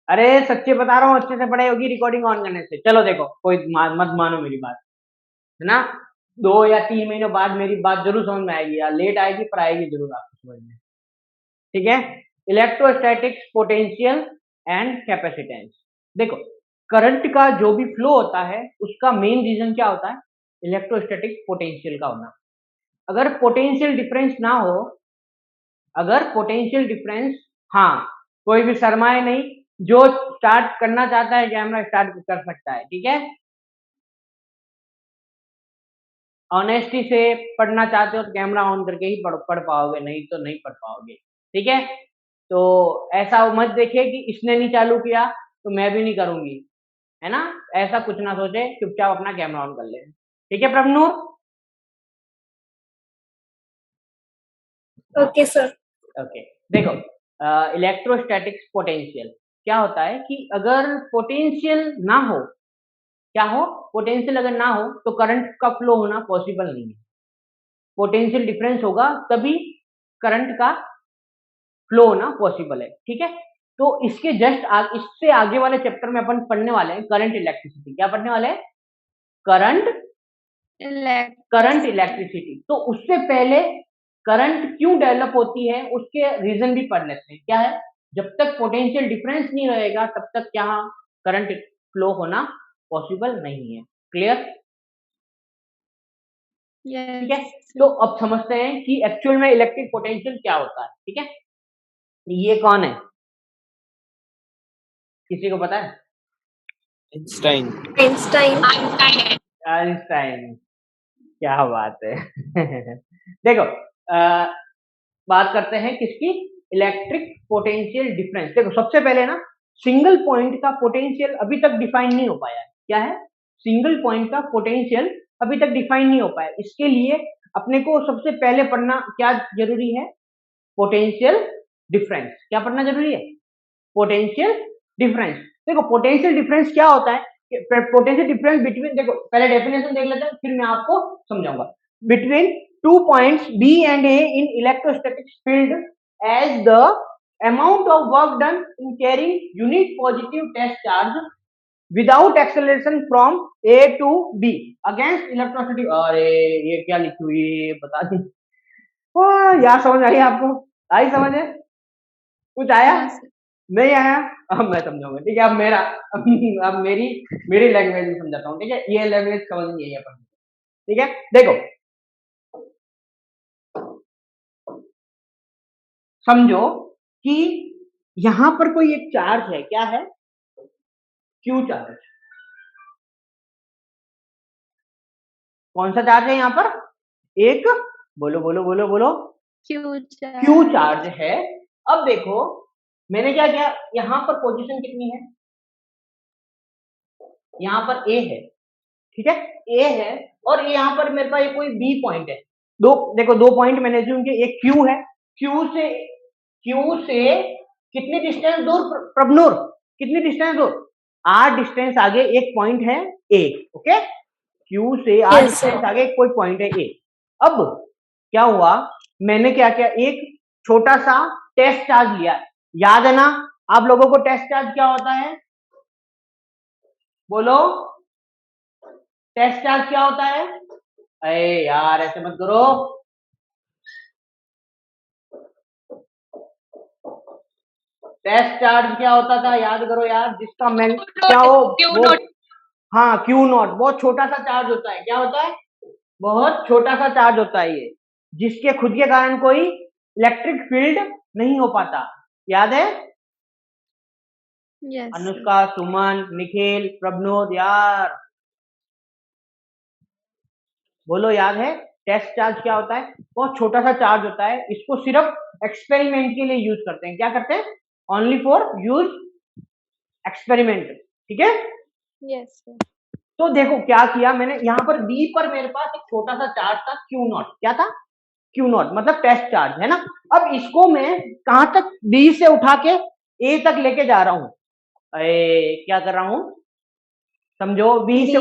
अरे सच्चे बता रहा हूँ, अच्छे से पढ़ाई होगी रिकॉर्डिंग ऑन करने से। चलो देखो, कोई मत मानो मेरी बात, है ना। 2 या 3 महीने बाद मेरी बात जरूर समझ में आएगी, या लेट आएगी पर आएगी जरूर आपको समझ में। ठीक है। Electrostatics, potential and capacitance. देखो, करंट का जो भी फ्लो होता है उसका मेन रीजन क्या होता है? इलेक्ट्रोस्टैटिक पोटेंशियल का होना। अगर पोटेंशियल डिफरेंस ना हो, अगर पोटेंशियल डिफरेंस, हाँ, कोई भी शर्माए नहीं, जो स्टार्ट करना चाहता है कैमरा स्टार्ट कर सकता है। ठीक है, ऑनेस्टी से पढ़ना चाहते हो तो कैमरा ऑन करके ही पढ़ पाओगे, नहीं तो नहीं पढ़ पाओगे। ठीक है, तो ऐसा मत देखिए कि इसने नहीं चालू किया तो मैं भी नहीं करूंगी, है ना। ऐसा कुछ ना सोचे, चुपचाप अपना कैमरा ऑन कर ले। ठीक है प्रभनूर? Okay sir. ओके, देखो, इलेक्ट्रोस्टैटिक्स पोटेंशियल क्या होता है कि अगर पोटेंशियल ना हो, क्या हो, पोटेंशियल अगर ना हो तो करंट का फ्लो होना पॉसिबल नहीं है। पोटेंशियल डिफरेंस होगा तभी करंट का फ्लो होना पॉसिबल है। ठीक है, तो इसके इससे आगे वाले चैप्टर में अपन पढ़ने वाले हैं करंट इलेक्ट्रिसिटी। क्या पढ़ने वाले हैं? Current electricity. तो उससे पहले करंट क्यों डेवलप होती है उसके रीजन भी पढ़ लेते हैं। क्या है? जब तक पोटेंशियल डिफरेंस नहीं रहेगा तब तक क्या करंट फ्लो होना पॉसिबल नहीं है। क्लियर? ठीक है, तो अब समझते हैं कि एक्चुअल में इलेक्ट्रिक पोटेंशियल क्या होता है। ठीक है, ये कौन है, किसी को पता है? आइंस्टाइन। आइंस्टाइन, क्या बात है। देखो, बात करते हैं किसकी? Electric potential difference. देखो, सबसे पहले ना, सिंगल पॉइंट का पोटेंशियल अभी तक डिफाइन नहीं हो पाया है। क्या है? सिंगल पॉइंट का पोटेंशियल अभी तक डिफाइन नहीं हो पाया। इसके लिए अपने को सबसे पहले पढ़ना क्या जरूरी है? Potential difference. क्या पढ़ना जरूरी है? Potential difference. देखो, पोटेंशियल डिफरेंस क्या होता है? पोटेंशियल डिफरेंस बिटवीन, देखो पहले डेफिनेशन देख लेते हैं फिर मैं आपको समझाऊंगा। Between two points B and A in electrostatic field as the amount of work done in carrying unit positive test charge without acceleration from A to B against electrostatic. अरे ये क्या लिखी हुई है बता दी। यार समझ आई आपको? आई समझ है? कुछ आया? नहीं आया? अब मैं समझाऊंगा। ठीक है, अब मेरा अब मेरी लैंग्वेज में समझाता हूँ। ठीक है, ये लैंग्वेज समझ नहीं आई अपन। ठीक है, देखो, समझो कि यहां पर कोई एक चार्ज है। क्या है? Q charge. कौन सा चार्ज है यहाँ पर? एक, बोलो बोलो बोलो बोलो, क्यू चार्ज है। अब देखो, मैंने क्या किया, यहाँ पर पोजीशन कितनी है? यहाँ पर ए है। ठीक है, ए है, और यहाँ पर मेरे पास कोई बी पॉइंट है। देखो, 2 पॉइंट मैंने ज्यूम किया, एक क्यू है। क्यू से कितनी डिस्टेंस दूर प्रभनूर? कितनी डिस्टेंस दूर? आर डिस्टेंस आगे एक पॉइंट है ए। ओके, क्यू से आर डिस्टेंस आगे कोई पॉइंट है ए। अब क्या हुआ, मैंने क्या किया, एक छोटा सा टेस्ट चार्ज लिया। याद है ना आप लोगों को टेस्ट चार्ज क्या होता है? बोलो, टेस्ट चार्ज क्या होता है? अरे यार ऐसे मत करो। टेस्ट चार्ज क्या होता था? याद करो यार, जिसका मैं क्या हो वो, हाँ, क्यू नॉट। बहुत छोटा सा चार्ज होता है। क्या होता है? बहुत छोटा सा चार्ज होता है ये, जिसके खुद के कारण कोई इलेक्ट्रिक फील्ड नहीं हो पाता। याद है? अनुष्का, सुमन, निखिल, प्रभनोद, यार बोलो, याद है? टेस्ट चार्ज क्या होता है? बहुत छोटा सा चार्ज होता है, इसको सिर्फ एक्सपेरिमेंट के लिए यूज करते हैं। क्या करते हैं? Only for use experiment. ठीक है, यस। तो देखो क्या किया मैंने, यहाँ पर बी पर मेरे पास एक छोटा सा चार्ज था, क्यू नॉट। क्या था? क्यू नॉट, मतलब टेस्ट चार्ज, है ना। अब इसको मैं कहां तक, बी से उठा के ए तक लेके जा रहा हूं। क्या कर रहा हूं? समझो, बी से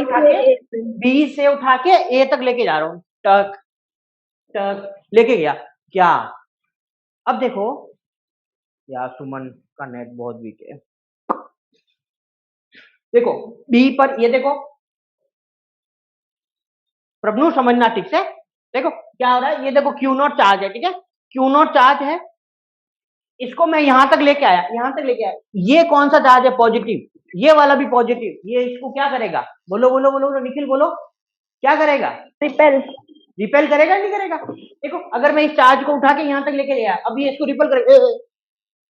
उठा के ए तक लेके जा रहा हूं। टक टक लेके गया। क्या? अब देखो यार, सुमन का नेट बहुत वीक है। देखो बी पर ये देखो, प्रभु समझना ठीक से। देखो क्या हो रहा है, ये देखो क्यू नॉट चार्ज है, ठीक है, क्यू नॉट चार्ज है, इसको मैं यहां तक लेके आया, यहां तक लेके आया, ये कौन सा चार्ज है, पॉजिटिव, ये वाला भी पॉजिटिव, ये इसको क्या करेगा, बोलो बोलो बोलो बोलो, निखिल बोलो, क्या करेगा, रिपेल। रिपेल करेगा नहीं करेगा। देखो अगर मैं इस चार्ज को उठा के यहां तक लेके गया, अब ये इसको रिपेल करेगा,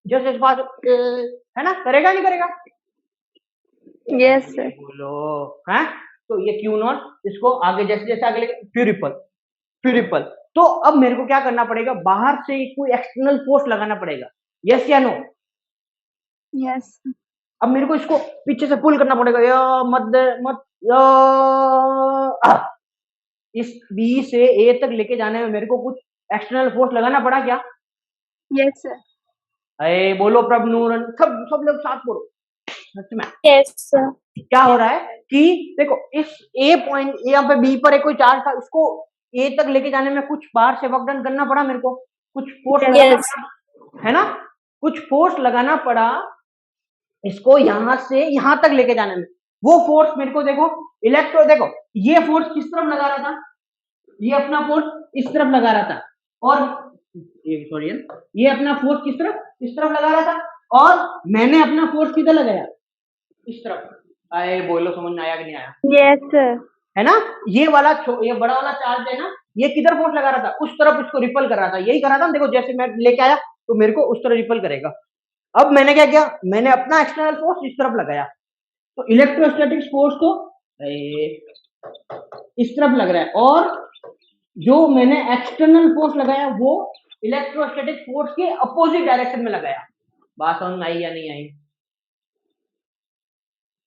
जस्ट इस पास, है ना, करेगा नहीं करेगा, यस सर। बोलो, है, तो ये क्यू नॉट, इसको आगे जैसे जैसे आगे लेके, फिर रिपल, फिर रिपल। तो अब मेरे को क्या करना पड़ेगा, बाहर से कोई एक्सटर्नल फोर्स लगाना पड़ेगा, यस या नो। यस। अब मेरे को इसको पीछे से पुल करना पड़ेगा, या मत मत या, इस बी से ए तक लेके जाने में मेरे को कुछ एक्सटर्नल फोर्स लगाना पड़ा क्या, यस सर। अरे बोलो प्रभु नूरन, सब सब लोग साथ बोलो, सच में। Yes sir. क्या हो रहा है कि देखो इस ए पॉइंट, यहाँ पे बी पर एक कोई चार्ज था, उसको ए तक लेके जाने में कुछ बाहर से वर्क डन करना पड़ा मेरे को, कुछ फोर्स लगाना पड़ा, है ना, कुछ फोर्स लगाना पड़ा इसको यहां से यहां तक लेके जाने में। वो फोर्स मेरे को देखो, इलेक्ट्रो देखो, ये फोर्स किस तरफ लगा रहा था, ये अपना फोर्स इस तरफ लगा रहा था, और ये सॉरी, ये अपना फोर्स किस तरफ, इस तरफ लगा रहा था, और मैंने अपना फोर्स किधर लगाया, इस तरफ। आए बोलो, समझ में आया कि नहीं आया, यस सर। है ना, ये वाला ये बड़ा वाला चार्ज है ना, ये किधर फोर्स लगा रहा था, उस तरफ इसको रिपल कर रहा था, यही कर रहा था, देखो जैसे मैं लेके आया तो मेरे को उस तरफ रिपल करेगा। अब मैंने क्या किया, मैंने अपना एक्सटर्नल फोर्स इस तरफ लगाया, तो इलेक्ट्रोस्टैटिक फोर्स को इस तरफ लग रहा है, और जो मैंने एक्सटर्नल फोर्स लगाया वो इलेक्ट्रोस्टैटिक फोर्स के अपोजिट डायरेक्शन में लगाया। बात समझ में आई या नहीं आई,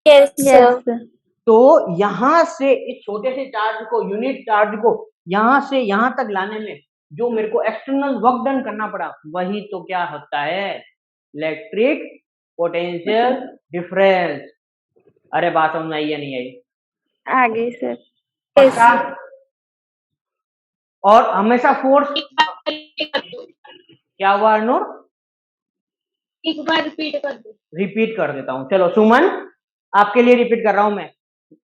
यस सर। तो यहां से इस छोटे से चार्ज को, यूनिट चार्ज को यहां से यहां तक लाने में जो मेरे को एक्सटर्नल वर्क डन करना पड़ा, वही तो क्या होता है, इलेक्ट्रिक पोटेंशियल डिफरेंस। अरे बात समझ में आई या नहीं आई, आ गई सर। पक्का। और हमेशा फोर्स, क्या हुआ अर्नूर, एक बार रिपीट कर दो। रिपीट कर देता हूँ, चलो सुमन आपके लिए रिपीट कर रहा हूं मैं,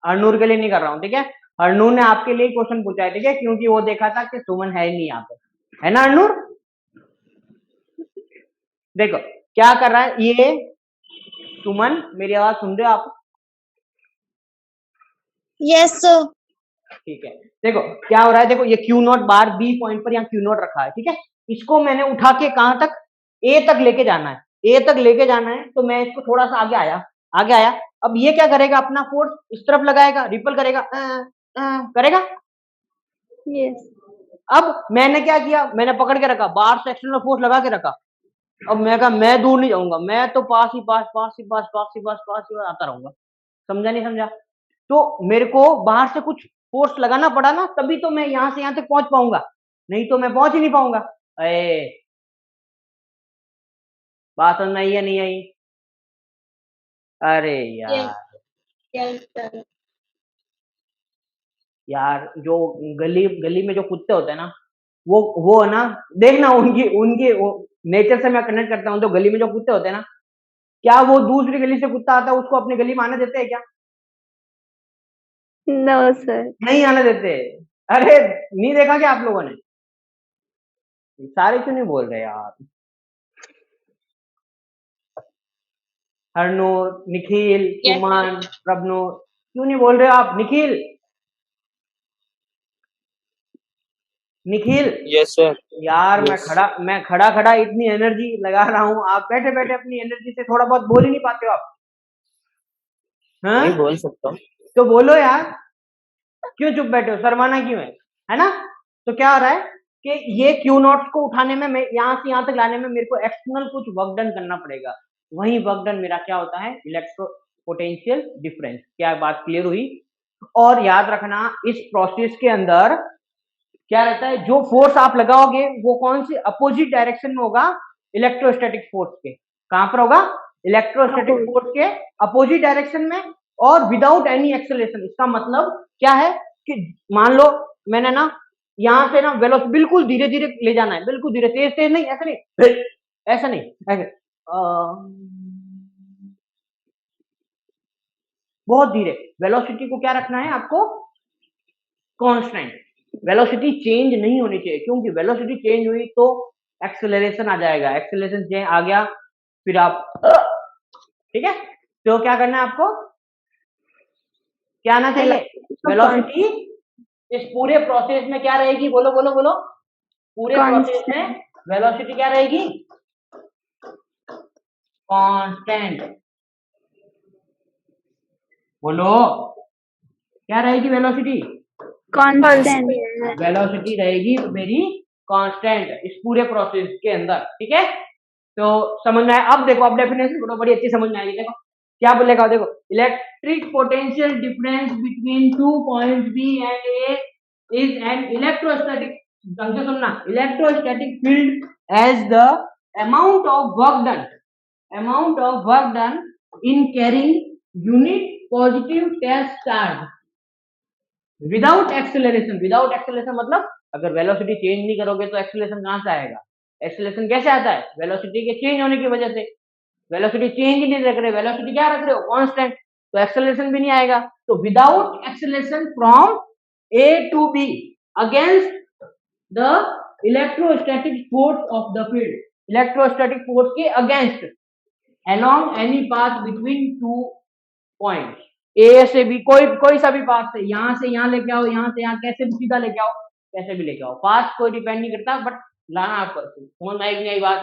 अर्नूर के लिए नहीं कर रहा हूँ, ठीक है, अर्नूर ने आपके लिए क्वेश्चन पूछा है, ठीक है, क्योंकि वो देखा था कि सुमन है नहीं यहाँ पे, है ना अर्नूर। देखो क्या कर रहा है ये सुमन, मेरी आवाज सुन रहे हो आप, यस सर। ठीक है। देखो क्या हो रहा है, देखो ये Q not bar B point पर यहाँ क्यू नॉट रखा है, ठीक है, इसको मैंने उठा के कहां तक, ए तक लेके जाना है, ए तक लेके जाना है, तो मैं इसको थोड़ा सा आगे आया, आगे आया, अब ये क्या करेगा, अपना फोर्स इस तरफ लगाएगा, रिपल करेगा, करेगा, यस। अब मैंने क्या किया, मैंने पकड़ के रखा, बाहर से एक्सटर्नल फोर्स लगा के रखा, अब मैं कहा मैं दूर नहीं जाऊंगा, मैं तो पास ही पास पास ही पास पास ही पास पास ही पास आता रहूंगा, समझा नहीं समझा, तो मेरे को बाहर से कुछ फोर्स लगाना पड़ा ना, तभी तो मैं यहां से यहां तक पहुंच पाऊंगा, नहीं तो मैं पहुंच ही नहीं पाऊंगा। बात समझ में आई या नहीं आई, अरे यार, यार जो गली गली में जो कुत्ते होते हैं ना, वो है ना, देखना उनकी उनकी नेचर से मैं कनेक्ट करता हूँ, जो गली में जो कुत्ते होते हैं ना, क्या वो दूसरी गली से कुत्ता आता है उसको अपनी गली में आने देते हैं क्या, नो सर। नहीं आने देते। अरे नहीं देखा क्या आप लोगों ने, सारे क्यों नहीं बोल रहे यार, हरनूर, निखिल, सुमन, प्रभनूर, क्यों नहीं बोल रहे हो आप, निखिल, निखिल, यस सर। यार Yes. मैं खड़ा खड़ा इतनी एनर्जी लगा रहा हूँ, आप बैठे बैठे अपनी एनर्जी से थोड़ा बहुत बोल ही नहीं पाते हो आप, हाँ नहीं बोल सकता हूँ। तो बोलो यार, क्यों चुप बैठे हो, शर्माना क्यों है ना, तो क्या हो रहा है कि ये क्यू नॉट्स को उठाने में, मैं यहाँ से यहाँ तक लाने में मेरे को एक्सटर्नल कुछ वर्क डन करना पड़ेगा, वही वर्क डन मेरा क्या होता है, इलेक्ट्रो पोटेंशियल डिफरेंस। क्या बात क्लियर हुई, और याद रखना इस प्रोसेस के अंदर क्या रहता है, जो फोर्स आप लगाओगे वो कौन सी अपोजिट डायरेक्शन में होगा, इलेक्ट्रोस्टैटिक फोर्स के, कहां पर होगा, इलेक्ट्रोस्टैटिक फोर्स के अपोजिट डायरेक्शन में, और विदाउट एनी एक्सेलरेशन। इसका मतलब क्या है कि मान लो मैंने ना यहां से ना वेलोसिटी बिल्कुल धीरे धीरे ले जाना है, बिल्कुल धीरे, तेज तेज नहीं, ऐसा नहीं, ऐसा नहीं, ऐसे बहुत धीरे। वेलोसिटी को क्या रखना है आपको, कांस्टेंट। वेलोसिटी चेंज नहीं होनी चाहिए, क्योंकि वेलोसिटी चेंज हुई तो एक्सेलरेशन आ जाएगा, एक्सेलरेशन आ गया फिर आप ठीक है। तो क्या करना है आपको, क्या आना चाहिए, वेलोसिटी इस पूरे प्रोसेस में क्या रहेगी, बोलो बोलो बोलो, पूरे प्रोसेस में वेलोसिटी क्या रहेगी, कांस्टेंट। बोलो क्या रहेगी वेलोसिटी, कांस्टेंट। वेलोसिटी रहेगी मेरी कांस्टेंट इस पूरे प्रोसेस के अंदर, ठीक है। तो समझ में आया। अब देखो, अब डेफिनेशन बोलो, बड़ी अच्छी समझ में आएगी। देखो क्या बोलेगा, देखो electric potential difference between two points B and A is an electrostatic, ढंग से सुनना, electrostatic field as the amount of work done in carrying unit positive test charge without acceleration. Without acceleration मतलब अगर वेलोसिटी चेंज नहीं करोगे तो acceleration कहां से आएगा, एक्सेलरेशन कैसे आता है, वेलोसिटी के चेंज होने की वजह से। वेलोसिटी चेंज ही नहीं रख रहे, वेलोसिटी क्या रख रहे हो, कांस्टेंट, तो एक्सेलरेशन भी नहीं आएगा। तो without acceleration from A to B against the electrostatic force of the field, electrostatic force के against along any path between two points, A से बी, कोई सा भी पाथ से यहां लेके आओ, यहां से यहां, कैसे भी सीधा लेके आओ, कैसे भी लेके आओ, पाथ कोई डिपेंड नहीं करता, बट लाना आपको। समझ में आई कि नहीं बात,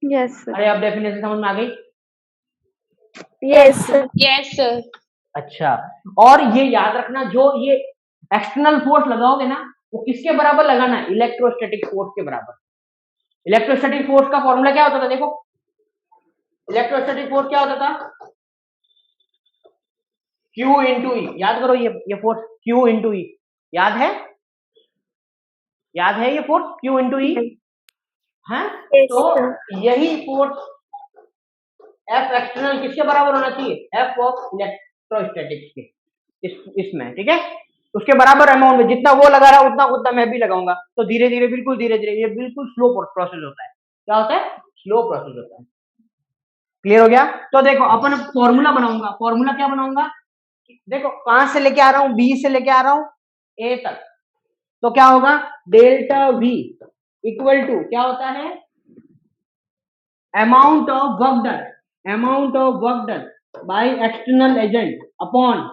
यस सर। अरे अब डेफिनेशन समझ में आ गई, यस सर। Yes sir. अच्छा। और ये याद रखना, जो ये एक्सटर्नल फोर्स लगाओगे ना, वो किसके बराबर लगाना है, इलेक्ट्रोस्टैटिक फोर्स के बराबर। इलेक्ट्रोस्टैटिक फोर्स का फॉर्मूला क्या होता था, देखो इलेक्ट्रोस्टैटिक फोर्स क्या होता था, Q इंटू ई, याद करो ये फोर्स Q इंटू ई, याद है ये फोर्स Q इंटू ई है। तो यही फोर्स F एक्सटर्नल किसके बराबर होना चाहिए, F ऑफ इलेक्ट्रोस्टैटिक्स के, इसमें, ठीक है। उसके बराबर अमाउंट में जितना वो लगा रहा है उतना मैं भी लगाऊंगा, तो धीरे धीरे, बिल्कुल धीरे धीरे, ये बिल्कुल स्लो प्रोसेस होता है। क्या होता है, स्लो प्रोसेस होता है। क्लियर हो गया। तो देखो अपन फॉर्मूला बनाऊंगा, फॉर्मूला क्या बनाऊंगा, देखो कहां से लेके आ रहा हूं, बी से लेके आ रहा हूं ए तक, तो क्या होगा, डेल्टा वी इक्वल टू क्या होता है, amount of work done by external agent upon,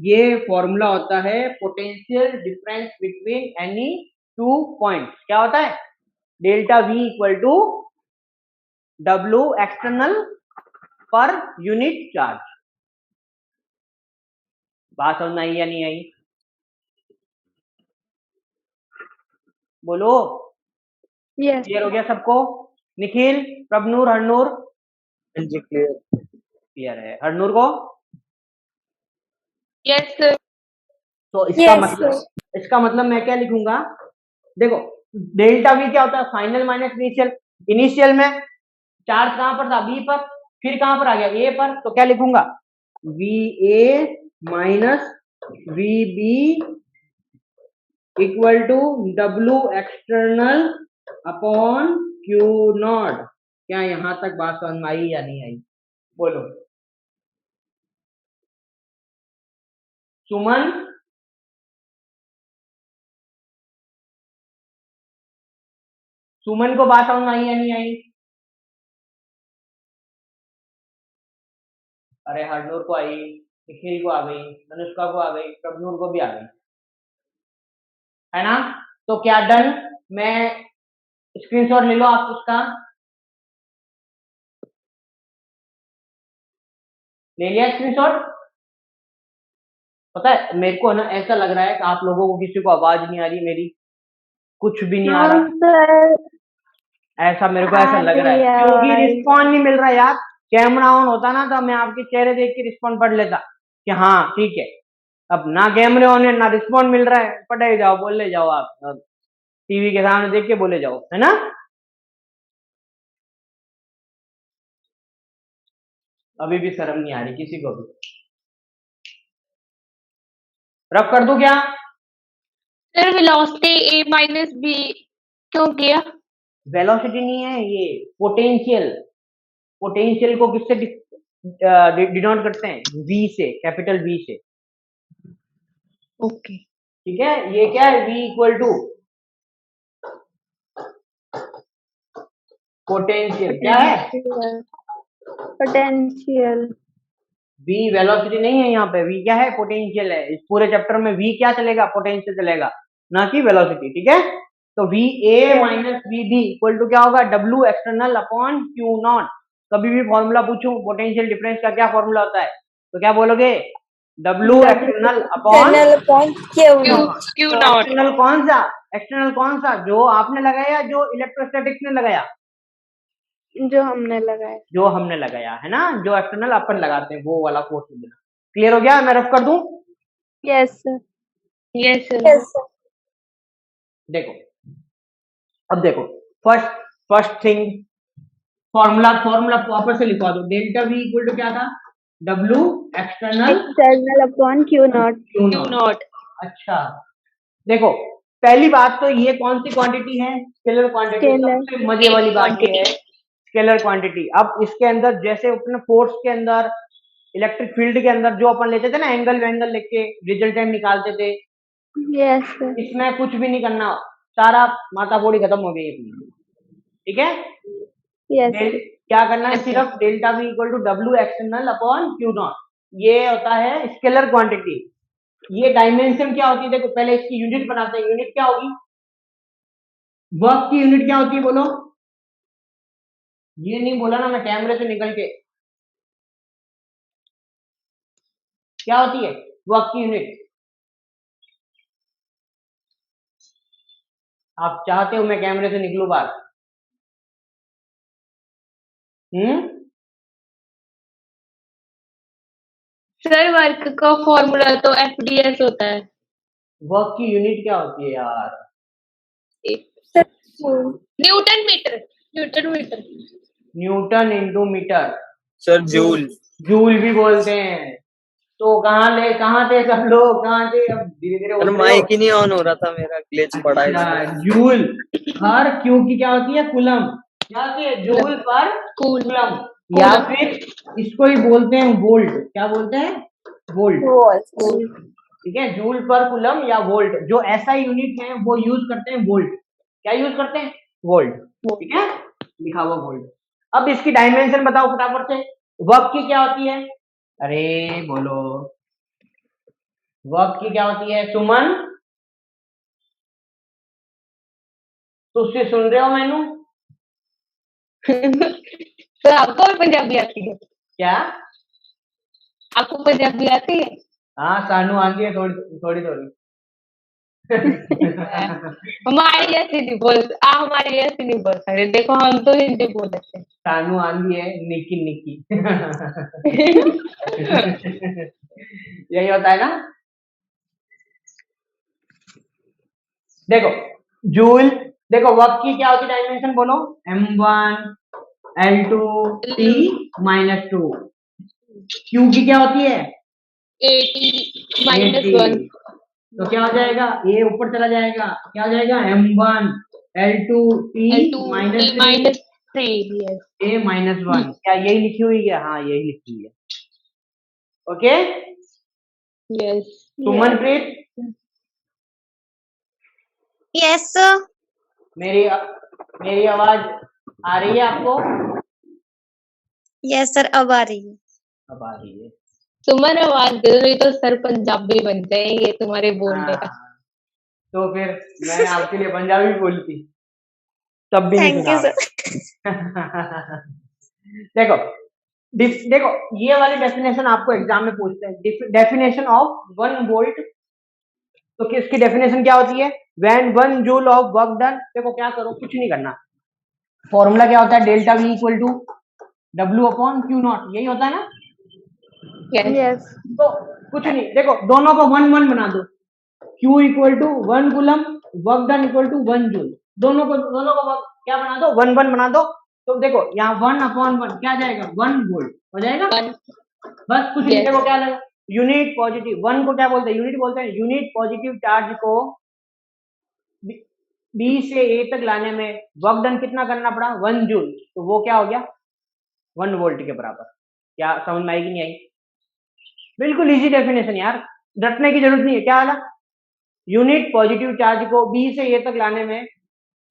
ये फॉर्मूला होता है potential difference between any two points. क्या होता है, delta V equal to W external per unit charge. बात समझ में आई या नहीं आई, बोलो। यस। क्लियर हो गया सबको, निखिल, प्रभनूर, हरनूर, जी क्लियर। क्लियर है हरनूर को। Yes sir. तो इसका मतलब मैं क्या लिखूंगा, देखो डेल्टा वी क्या होता है, फाइनल माइनस इनिशियल। इनिशियल में चार्ज कहां पर था, बी पर, फिर कहां पर आ गया, ए पर, तो क्या लिखूंगा, V A minus V B equal to W external upon Q naught. क्या यहां तक बात समझ में आई या नहीं आई, बोलो। सुमन, सुमन को बात समझ में आई या नहीं आई, अरे हरनूर को आई, निखिल को आ गई, अनुष्का को आ गई, प्रभनूर को भी आ गई, है ना। तो क्या डन, मैं स्क्रीनशॉट ले लो आप उसका, ले लिया स्क्रीनशॉट। पता है मेरे को ना ऐसा लग रहा है कि आप लोगों को किसी को आवाज नहीं आ रही मेरी, कुछ भी नहीं आ रहा, सर ऐसा मेरे को ऐसा लग रहा है, क्योंकि रिस्पॉन्ड नहीं मिल रहा यार। कैमरा ऑन होता ना तो मैं आपके चेहरे देख के रिस्पॉन्ड पढ़ लेता कि हाँ ठीक है। अब ना कैमरे ऑन है ना रिस्पॉन्ड मिल रहा है, पढ़े जाओ, बोले जाओ, आप टीवी के सामने देख के बोले जाओ, है ना। अभी भी शर्म नहीं आ रही किसी को भी, रब कर दूं क्या, सर वेलोसिटी ए माइनस बी क्यों किया? वेलोसिटी नहीं है ये, पोटेंशियल, पोटेंशियल को किससे डिनोट करते हैं? V से, कैपिटल V से। ओके। ठीक है, ये क्या है? V equal to potential. क्या है? पोटेंशियल। V वेलोसिटी नहीं है यहाँ पे, V क्या है? पोटेंशियल है। इस पूरे चैप्टर में V क्या चलेगा? पोटेंशियल चलेगा, ना कि वेलोसिटी। ठीक है, तो VA minus VB equal to क्या होगा? W external upon Q naught. कभी भी फॉर्मूला पूछूं पोटेंशियल डिफरेंस का, क्या फॉर्मूला होता है? तो क्या बोलोगे? W external upon Q not. External कौन सा? एक्सटर्नल कौन सा? जो आपने लगाया, जो इलेक्ट्रोस्टैटिक्स ने लगाया? जो हमने लगाया। जो हमने लगाया है ना, जो एक्सटर्नल अपन लगाते हैं वो वाला फोर्स देना। क्लियर हो गया? मैं रफ कर दूं? Yes sir. Yes sir. देखो, अब देखो, फर्स्ट थिंग, फॉर्मूला वापस से लिखवा दो। डेल्टा V इक्वल टू क्या था? W external upon Q not. Q not. अच्छा, देखो, पहली बात तो ये कौन सी क्वांटिटी है? Scalar quantity. Scalar। सबसे मजे वाली बात ये है, स्केलर क्वांटिटी। अब इसके अंदर जैसे अपने फोर्स के अंदर, इलेक्ट्रिक फील्ड के अंदर जो अपन लेते थे ना, एंगल वेंगल लेके रिजल्टेंट निकालते थे, यस सर। इसमें कुछ भी नहीं करना, सारा माताफोड़ी खत्म हो गई अपनी। ठीक है, यस सर। क्या करना है? सिर्फ delta V equal to W external upon Q naught. ये होता है स्केलर क्वांटिटी। ये डायमेंशन क्या होती है? देखो, पहले इसकी यूनिट बनाते हैं। यूनिट क्या होगी? वर्क की यूनिट क्या होती है? बोलो। ये नहीं बोला ना मैं कैमरे से निकल के। क्या होती है वर्क की यूनिट? आप चाहते हो मैं कैमरे से निकलूं बाहर? सर वर्क का फॉर्मूला तो FDS होता है। वर्क की यूनिट क्या होती है यार? Newton metre. Newton into metre. Sir joule. Joule भी बोलते हैं। तो कहाँ थे सब लोग? कहाँ थे? अब धीरे धीरे माइक ही नहीं ऑन हो रहा था, मेरा ग्लिच पड़ा है। जूल हर क्यू की क्या होती है? कुलम। क्या होती है? Joule per coulomb. या फिर इसको ही बोलते हैं वोल्ट। क्या बोलते हैं? वोल्ट। ठीक है, जूल पर कुलम या वोल्ट। जो ऐसा यूनिट है वो यूज करते हैं वोल्ट। क्या यूज करते हैं? वोल्ट। ठीक है, लिखा हुआ वोल्ट। अब इसकी डायमेंशन बताओ फटाफट से। वर्क की क्या होती है? अरे बोलो, वर्क की क्या होती है? सुमन, तुझसे सुन रहे हो मैनू? सर आपको भी पंजाबी आती है? क्या? आपको पंजाबी आती है? हाँ, सानू आती है थोड़ी थोड़ी। हमारी ऐसी नहीं बोल सकते। देखो हम तो हिंदी बोल सकते हैं। सानू आंदी है, निकी निकी। यही होता है ना? देखो, जूल, देखो वर्क की क्या होती है डायमेंशन? बोलो। M1 L2 T minus 2। Q की क्या होती है? 80 80। -1। तो क्या हो जाएगा? ए ऊपर चला जाएगा, क्या हो जाएगा? M1 L2 T minus 3 yes। A minus 1। क्या यही लिखी हुई है? हाँ, यही लिखी हुई है। Okay, yes. Sumanpreet, yes sir. मेरी आवाज आ रही है आपको? यस सर, अब आ रही है। अब आ रही है। सुमन आवाज दे रही तो सर पंजाबी बन जाएंगे तुम्हारे बोलने का। तो फिर मैंने आपके लिए पंजाबी बोली थी, तब भी नहीं थैंक यू सुना। सर। देखो, देखो, ये वाली डेफिनेशन आपको एग्जाम में पूछते हैं। Definition of 1 volt. तो किसकी डेफिनेशन क्या होती है? When 1 joule of work done. देखो, क्या करो, कुछ नहीं करना। फॉर्मूला क्या होता है? Delta V equal to W upon Q naught. यही होता है ना? यस। तो कुछ नहीं, देखो, दोनों को 1 1 बना दो। Q equal to 1 coulomb, work done equal to 1 joule. दोनों को क्या बना दो? 1 1 बना दो। तो देखो, यहाँ 1 अपॉन 1 क्या जाएगा? 1 वोल्ट हो जाएगा। बस कुछ नहीं। देखो क्या लगा? Unit positive. 1 को क्या बोलते हैं? यूनिट बोलते हैं। यूनिट पॉजिटिव चार्ज को B से A तक लाने में वर्क डन कितना करना पड़ा? 1 जूल। तो वो क्या हो गया? 1 वोल्ट के बराबर। क्या समझ में आई कि नहीं आई? बिल्कुल इजी डेफिनेशन यार, रटने की जरूरत नहीं है। क्या आला? यूनिट पॉजिटिव चार्ज को बी से ए तक लाने में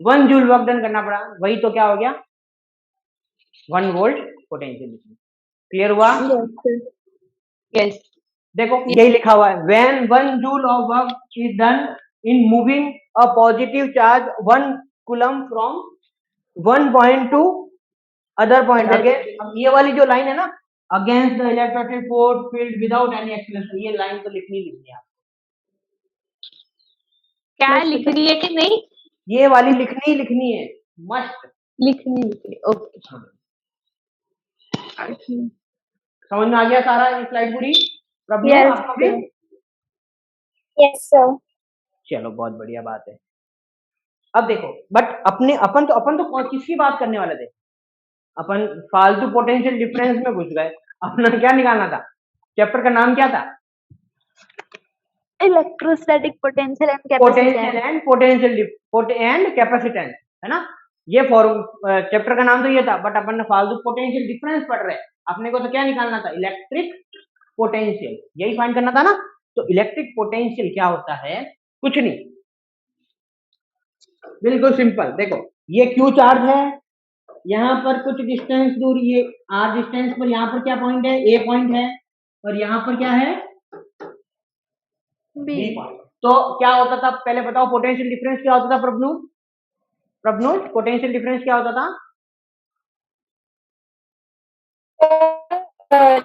1 जूल वर्क डन करना पड़ा, वही तो क्या हो गया 1 वोल्ट पोटेंशियल डिफरेंस। क्लियर हुआ? Yes, sir. Yes. देखो यही लिखा हुआ है, when 1 joule of work is done in moving a positive charge 1 coulomb from 1 point two other point. Again अब ये वाली जो लाइन है ना, against the electrostatic force field without any acceleration, ये लाइन तो लिखनी है आप। क्या Yes, लिख sir. रही है कि नहीं? ये वाली लिखनी है, मस्ट। लिखनी ओके। समझ में आ गया सारा ये स्लाइड पूरी? प्रभु Yes, आपको भी? sir. Yes, sir. चलो बहुत बढ़िया बात है। अब देखो बट अपन तो किसकी बात करने वाले थे? अपन फालतू पोटेंशियल डिफरेंस में घुस गए। अपना क्या निकालना था? चैप्टर का नाम क्या था? Electrostatic potential and potential capacitance. And capacitance, है ना? ये चैप्टर का नाम तो ये था, बट अपन ने फालतू पोटेंशियल डिफरेंस पढ़ रहे। अपने को तो क्या निकालना था? इलेक्ट्रिक पोटेंशियल, यही फाइंड करना था ना। तो इलेक्ट्रिक पोटेंशियल क्या होता है? कुछ नहीं, बिल्कुल सिंपल। देखो ये क्यू चार्ज है, यहाँ पर कुछ डिस्टेंस दूर, ये आर डिस्टेंस पर यहाँ पर क्या पॉइंट है? ए पॉइंट है, और यहाँ पर क्या है? B. B point. तो क्या होता था पहले बताओ? पोटेंशियल डिफरेंस क्या होता था प्रभनूर? पोटेंशियल डिफरेंस क्या होता था?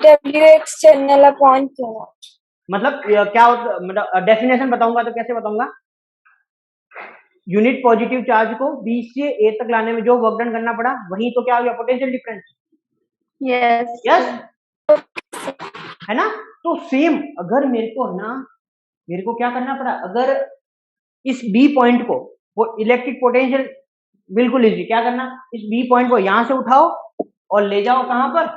W external upon Q naught. मतलब क्या होता, मतलब डेफिनेशन बताऊंगा तो कैसे बताऊंगा? यूनिट पॉजिटिव चार्ज को बी से ए तक लाने में जो वर्क डन करना पड़ा, वही तो क्या हो गया पोटेंशियल डिफरेंस। Yes. यस, है ना? तो सेम अगर मेरे को क्या करना पड़ा, अगर इस बी पॉइंट को वो इलेक्ट्रिक पोटेंशियल, बिल्कुल इजी, क्या करना? इस बी पॉइंट को यहां से उठाओ और ले जाओ कहां पर?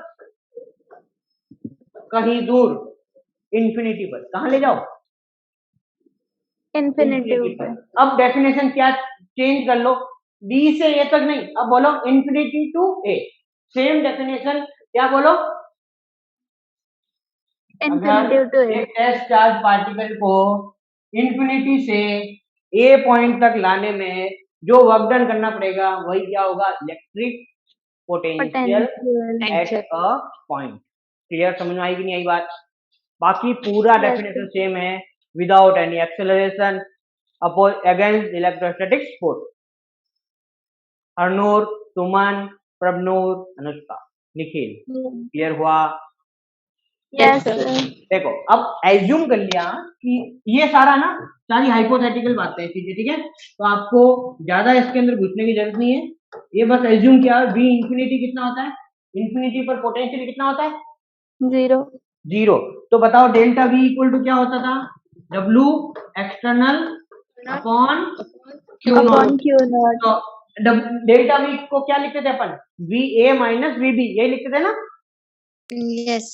कहीं दूर, इंफिनिटी पर। कहां ले जाओ? Infinity पर। अब डेफिनेशन क्या चेंज कर लो, बी से ए तक नहीं, अब बोलो infinity to A. Same definition, क्या बोलो? Infinity to A. एक टेस्ट चार्ज पार्टिकल को इंफिनिटी से ए पॉइंट तक लाने में जो वर्क डन करना पड़ेगा, वही क्या होगा? Electric potential at a point. Clear? समझ में आई कि नहीं आई बात? बाकी पूरा Yes, डेफिनेशन सेम है, without any acceleration against electrostatic force. Harnoor, Suman, Prabhnoor, Anushka, Nikhil, clear हुआ? Yes, sir. देखो अब एज्यूम कर लिया कि ये सारा ना सारी हाइपोथेटिकल बातें हैं, चीजें, ठीक है? तो आपको ज्यादा इसके अंदर घुसने की जरूरत नहीं है, ये बस एज्यूम किया v इंफिनिटी कितना होता है? इंफिनिटी पर पोटेंशियल कितना होता है? 0। तो बताओ डेल्टा v इक्वल टू क्या होता था? W external upon Q Upon not. Q naught. तो डेल्टा v को क्या लिखते थे अपन? VA माइनस VB, यही लिखते थे ना, Yes.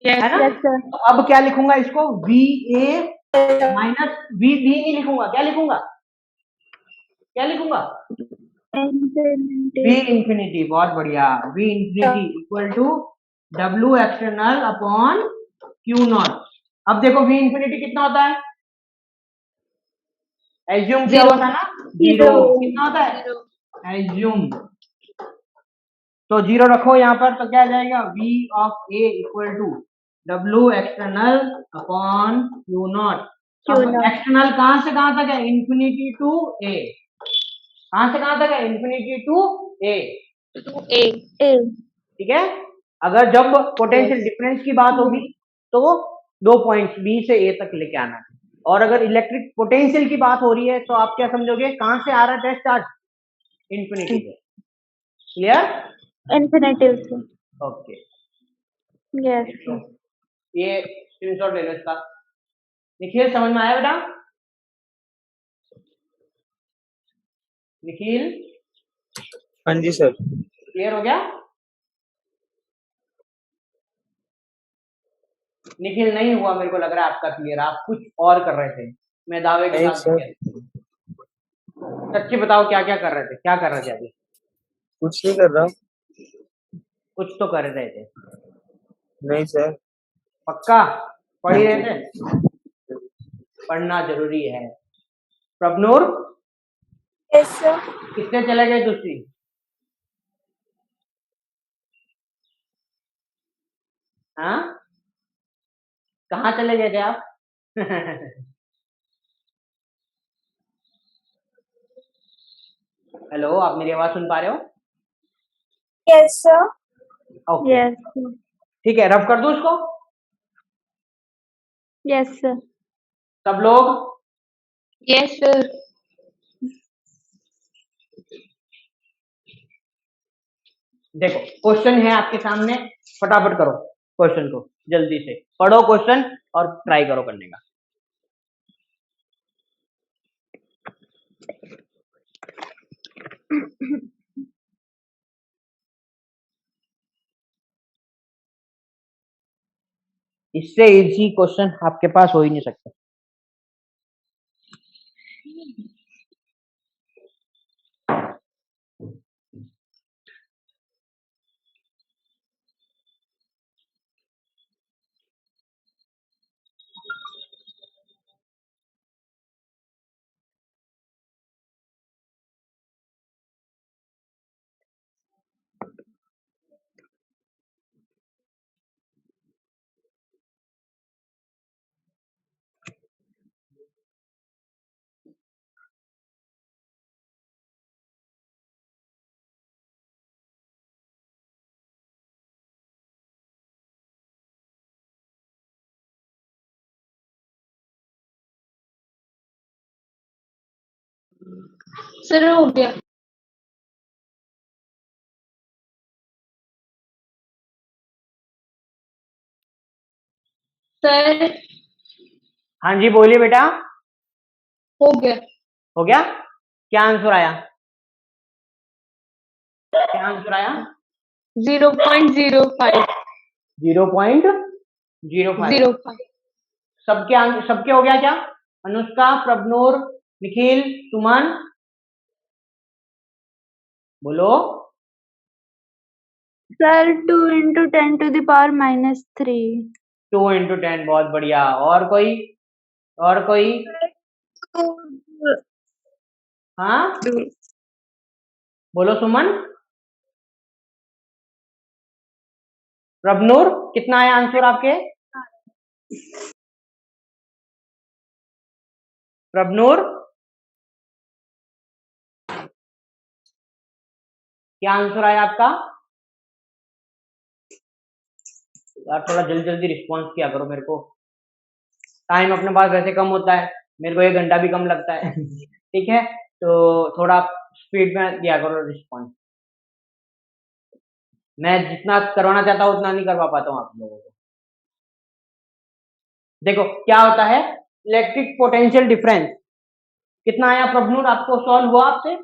है ना? Yes, sir. तो अब क्या लिखूंगा इसको? VA माइनस VB नहीं लिखूंगा, क्या लिखूंगा? Infinity. V इंफिनिटी, बहुत बढ़िया। V infinity equal to W external upon Q not. अब देखो V इंफिनिटी कितना होता है? एज्यूम क्या हुआ था ना? 0। कितना होता है? एज्यूम। तो 0 रखो यहाँ पर, तो क्या आ जाएगा? V of A equal to W external upon Q not. External कहां से कहां तक है? Infinity to A। कहां से कहां तक है? Infinity to A। A. ठीक है? अगर जब पोटेंशियल डिफरेंस की बात होगी तो वो 2 पॉइंट्स बी से ए तक लेके आना है, और अगर इलेक्ट्रिक पोटेंशियल की बात हो रही है तो आप क्या समझोगे? कहां से आ रहा है टेस्ट चार्ज? इंफिनिटी से। क्लियर? Infinity. Okay, Yes. ये स्क्रीनशॉट ले लो इसका। निखिल समझ में आया बेटा? निखिल हाँ जी सर। क्लियर हो गया? निखिल नहीं हुआ, मेरे को लग रहा है आपका क्लियर, आप कुछ और कर रहे थे, मैं दावे के नहीं साथ। सच्ची बताओ क्या क्या कर रहे थे? क्या कर रहे थे अभी? कुछ नहीं कर रहा। कुछ तो कर रहे थे। नहीं सर। पक्का पढ़ ही रहे थे? पढ़ना जरूरी है। Prabhnoor Yes, sir. कितने चले गए दूसरी? हाँ, कहाँ चले गए थे आप? हेलो, आप मेरी आवाज सुन पा रहे हो? Yes, sir. Okay, Yes, sir. ठीक है, रफ कर दूं उसको? Yes, sir. सब लोग यस सर। देखो, क्वेश्चन है आपके सामने, फटाफट करो क्वेश्चन को, जल्दी से पढ़ो क्वेश्चन और ट्राई करो करने का। इससे इजी क्वेश्चन आपके पास हो ही नहीं सकता। सर हो गया। सर हाँ जी, बोलिए बेटा। हो गया। हो गया? क्या आंसर आया? क्या आंसर आया? 0.05। 0.05। सबके हो गया क्या? अनुष्का, प्रभनूर, निखिल, सुमन, बोलो। Sir, 2 into 10 to the power minus 3. 2 into 10, बहुत बढ़िया। और कोई? और कोई? हाँ, बोलो सुमन। प्रभनूर, कितना आया आंसर आपके? प्रभनूर, क्या आंसर आया आपका? यार थोड़ा जल्दी जल्दी रिस्पॉन्स किया करो मेरे को, टाइम अपने पास वैसे कम होता है, मेरे को 1 घंटा भी कम लगता है। ठीक है, तो थोड़ा स्पीड में दिया करो रिस्पॉन्स। मैं जितना करवाना चाहता हूँ उतना नहीं करवा पाता हूँ आप लोगों को। देखो क्या होता है, इलेक्ट्रिक पोटेंशियल डिफरेंस कितना आया प्रभनूर, आपको सॉल्व हुआ आपसे?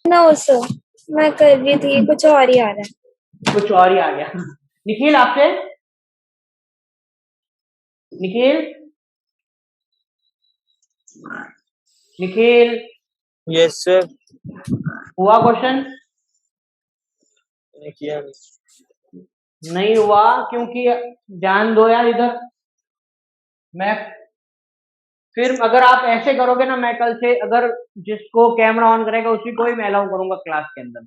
नो सर, मैं कर रही थी, कुछ और ही आ रहा है। कुछ और ही आ गया। निखिल आपसे? Nikhil, Nikhil yes sir. हुआ क्वेश्चन? किया नहीं हुआ क्योंकि, ध्यान दो यार इधर। मैं फिर अगर आप ऐसे करोगे ना, मैं कल से अगर जिसको कैमरा ऑन करेगा उसी को ही मैं अलाउ करूंगा क्लास के अंदर।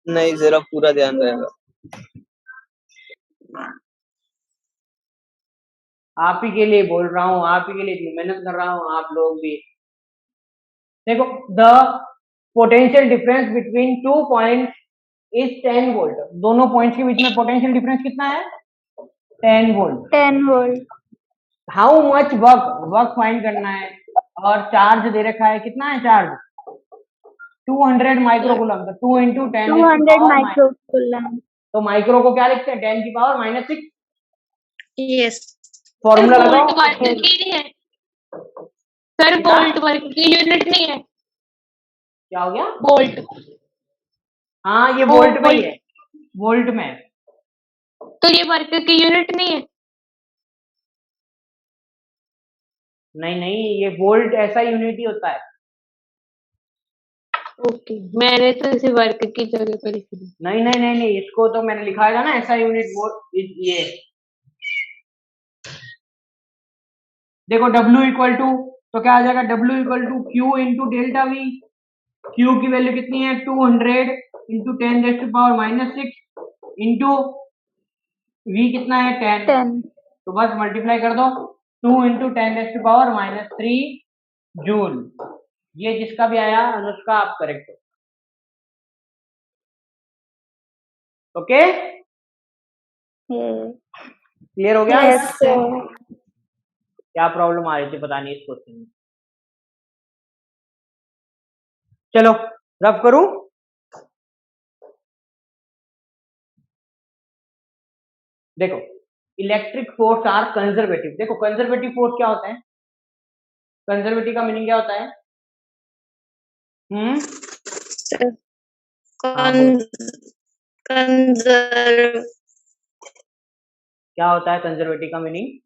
नहीं जरा पूरा ध्यान रहेगा। आप ही के लिए बोल रहा हूँ, आप ही के लिए इतनी मेहनत कर रहा हूँ, आप लोग भी देखो। The potential difference between 2 point is 10 volt. दोनों पॉइंट्स के बीच में पोटेंशियल डिफरेंस कितना है? 10 volt. 10 volt. How much work find करना है, और चार्ज दे रखा है, कितना है चार्ज? 200 माइक्रोकूलम। तो 2 into 10 is to 200 power microcoulomb. तो माइक्रो को क्या लिखते हैं? 10 की पावर -6। यस। फॉर्मूला वोल्ट लगाओ। वर्क की नहीं है सर, क्या? वोल्ट वर्क की यूनिट नहीं है। क्या हो गया? वोल्ट। हाँ, ये वोल्ट में ही है, वोल्ट में। तो ये वर्क की यूनिट नहीं है। नहीं नहीं, ये वोल्ट ऐसा यूनिट ही होता है। ओके, मैंने तो इसे वर्क की जगह पर लिख दिया। नहीं नहीं नहीं नहीं, इसको तो मैंने लिखा है ना ऐसा यूनिट वोल्ट। ये देखो W इक्वल टू, तो क्या आ जाएगा, W equal to Q into delta V. Q की वैल्यू कितनी है, 200 इंटू 10⁻⁻6 इंटू वी कितना है, 10। 10 तो बस मल्टीप्लाई कर दो, 2 इंटू 10⁻³ जूल। ये जिसका भी आया अनुष्का आप करेक्ट हो। ओके, क्लियर हो गया? Yes sir. क्या प्रॉब्लम आ रही थी पता नहीं इस क्वेश्चन में। चलो रफ करूं। देखो, इलेक्ट्रिक फोर्स आर कंजर्वेटिव। देखो कंजर्वेटिव फोर्स क्या होता है, कंजर्वेटिव का मीनिंग क्या होता है? हाँ, बोलो। कंजर्व क्या होता है कंजर्वेटिव का मीनिंग?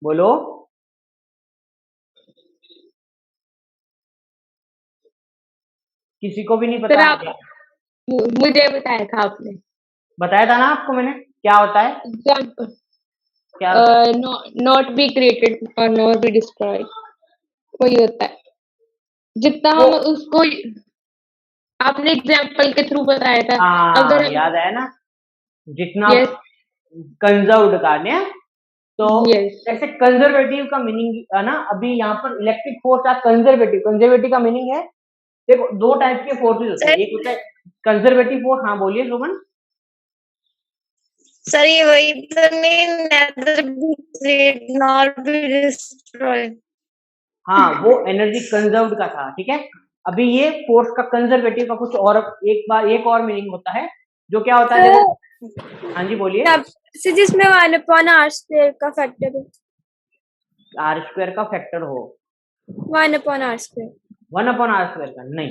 बोलो। किसी को भी नहीं सर पता? आप, मुझे बताया था आपने। बताया था ना आपको मैंने, क्या होता है, एग्जाम्पल, क्या होता है? नॉट बी क्रिएटेड और नॉट बी डिस्ट्रॉयड, वही होता है। जितना वो हम उसको, आपने एग्जाम्पल के थ्रू बताया था। अगर हम, याद है ना, जितना यस कंजर्व्ड करने, तो यस जैसे कंजर्वेटिव का मीनिंग है ना, अभी यहाँ पर इलेक्ट्रिक फोर्स है कंजर्वेटिव। कंजर्वेटिव का मीनिंग है, देखो दो टाइप के फोर्सेज होते हैं, एक होता है कंजर्वेटिव फोर्स। हाँ बोलिए सुमन। सर ये वही तो नहीं, nether be create not be destroyed. हाँ, वो एनर्जी कंजर्व्ड का था, ठीक है। अभी ये फोर्स का कंजर्वेटिव का कुछ और, एक और मीनिंग होता है, जो क्या होता है, देखो। हाँ जी बोलिए। से जिसमें 1/r² का फैक्टर है, r² का फैक्टर हो, 1/r²। 1/r² का नहीं,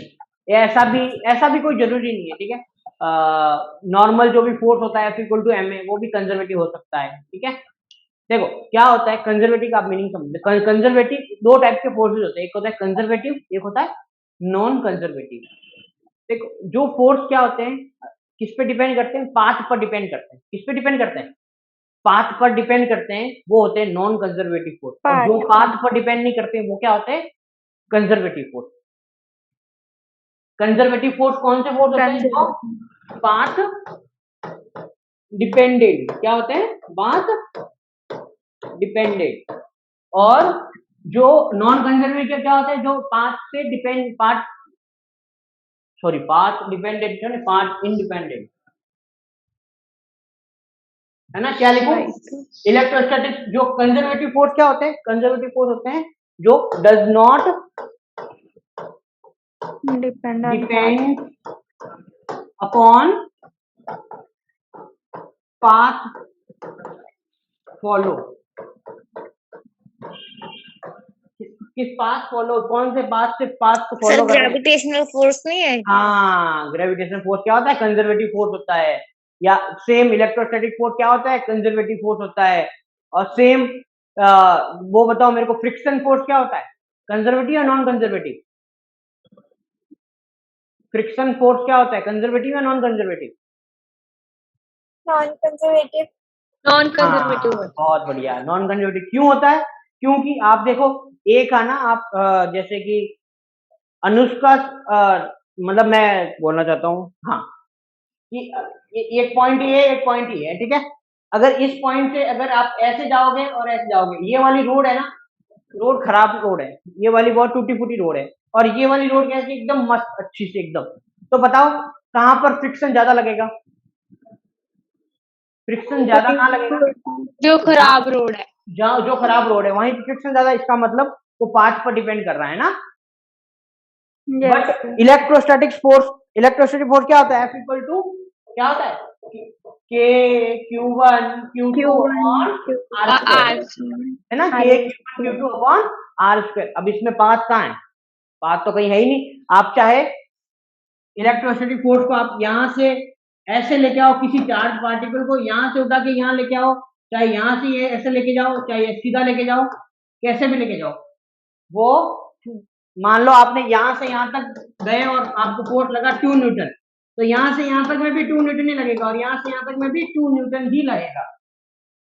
ये ऐसा भी कोई जरूरी नहीं है, ठीक है। नॉर्मल जो भी फोर्स होता है F=ma, वो भी कंजर्वेटिव हो सकता है, ठीक है। देखो क्या होता है कंजर्वेटिव का, आप मीनिंग समझ। कंजर्वेटिव दो टाइप के फोर्सेज होते हैं, एक होता है कंजर्वेटिव, एक होता है नॉन कंजर्वेटिव। देखो जो फोर्स क्या होते हैं, किस पे डिपेंड करते हैं, पाथ पर डिपेंड करते हैं। किस पे डिपेंड करते हैं, पाथ पर डिपेंड करते हैं, वो होते हैं नॉन कंजर्वेटिव फोर्स। और जो पाथ पर डिपेंड नहीं करते हैं, वो क्या होते हैं, कंजर्वेटिव फोर्स। कंजर्वेटिव फोर्स कौन से फोर्स होते हैं, जो पाथ डिपेंडेंट, क्या होते हैं, पाथ डिपेंडेंट। और जो नॉन कंजर्वेटिव क्या होता है, जो पाथ से depend, path dependent, path independent, है ना। क्या लिखूं, इलेक्ट्रोस्टैटिक। जो कंजर्वेटिव फोर्स क्या होते हैं, कंजर्वेटिव फोर्स होते हैं जो does not depend upon path follow. किस पाथ फॉलो, कौन से पाथ से पाथ को सर फॉलो कर रहे हैं? ग्रेविटेशनल फोर्स नहीं है? हाँ, ग्रेविटेशनल फोर्स क्या होता है, कंजर्वेटिव फोर्स होता है। या सेम इलेक्ट्रोस्टैटिक फोर्स क्या होता है, कंजर्वेटिव फोर्स होता है। और सेम वो बताओ मेरे को, फ्रिक्शन फोर्स क्या होता है, कंजर्वेटिव या नॉन कंजर्वेटिव? फ्रिक्शन फोर्स क्या होता है, कंजर्वेटिव या non conservative? Non conservative. Non conservative हाँ, बहुत बढ़िया, नॉन कंजर्वेटिव क्यों होता है, क्योंकि आप देखो एक है ना, आप जैसे कि अनुष्का, मतलब मैं बोलना चाहता हूँ, हाँ, कि एक पॉइंट ये, एक पॉइंट ये है, ठीक है। अगर इस पॉइंट से अगर आप ऐसे जाओगे और ऐसे जाओगे, ये वाली रोड है ना, रोड खराब रोड है, ये वाली बहुत टूटी फूटी रोड है, और ये वाली रोड कैसी, एकदम मस्त अच्छी से एकदम। तो बताओ कहाँ पर फ्रिक्शन ज्यादा लगेगा, फ्रिक्शन ज्यादा कहाँ लगेगा, जो खराब रोड है, जहाँ जो खराब रोड है वहीं फ्रिक्शन ज्यादा। इसका मतलब वो पाथ पर डिपेंड कर रहा है ना। बट इलेक्ट्रोस्टैटिक फोर्स क्या होता है, F क्या होता है, K Q1 Q2 upon R², है ना, K Q1 Q2 upon R²। अब इसमें पाथ कहाँ है, पाथ तो कहीं है ही नहीं। आप चाहे इलेक्ट्रोस्टैटिक फोर्स को आप यहाँ से ऐसे लेके आओ किसी चार्ज पार्टिकल को, यहाँ से उठा के यहाँ लेके आओ, चाहे यहाँ से ये ऐसे लेके जाओ, चाहे ये सीधा लेके जाओ, कैसे भी लेके जाओ, वो मान लो आपने यहाँ से यहाँ तक गए और आपको फोर्स लगा 2 न्यूटन, तो यहाँ से यहाँ तक में भी 2 न्यूटन ही लगेगा और यहाँ से यहाँ तक में भी 2 न्यूटन ही लगेगा।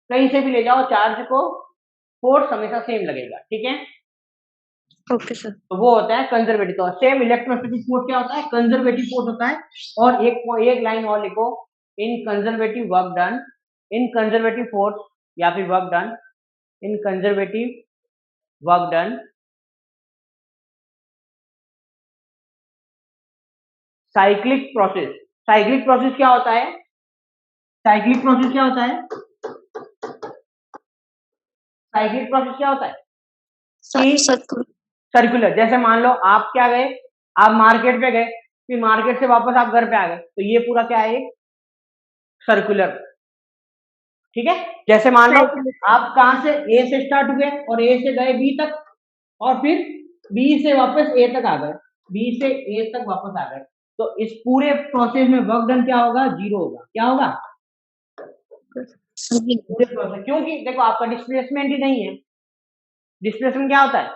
कहीं से भी ले जाओ चार्ज को, फोर्स हमेशा सेम लगेगा। ठीक है, ओके सर। तो वो होता है कंजर्वेटिव। तो सेम इलेक्ट्रोस्टैटिक फोर्स क्या होता है, कंजर्वेटिव फोर्स होता है। और एक लाइन और लिखो, in conservative work done, in conservative force या फिर work done, in conservative work done cyclic process. Cyclic process क्या होता है, साइक्लिक प्रोसेस क्या होता है, साइक्लिक प्रोसेस क्या होता है, सर्कुलर। जैसे मान लो आप क्या गए, आप मार्केट पे गए, फिर मार्केट से वापस आप घर पे आ गए, तो ये पूरा क्या है, सर्कुलर। ठीक है, जैसे मान लो आप कहां से ए से स्टार्ट हुए और ए से गए बी तक, और फिर बी से वापस ए तक आ गए, बी से ए तक वापस आ गए, तो इस पूरे प्रोसेस में वर्क डन क्या होगा, 0 होगा। क्या होगा, पूरे प्रोसेस, क्योंकि देखो आपका डिस्प्लेसमेंट ही नहीं है। डिस्प्लेसमेंट क्या होता है,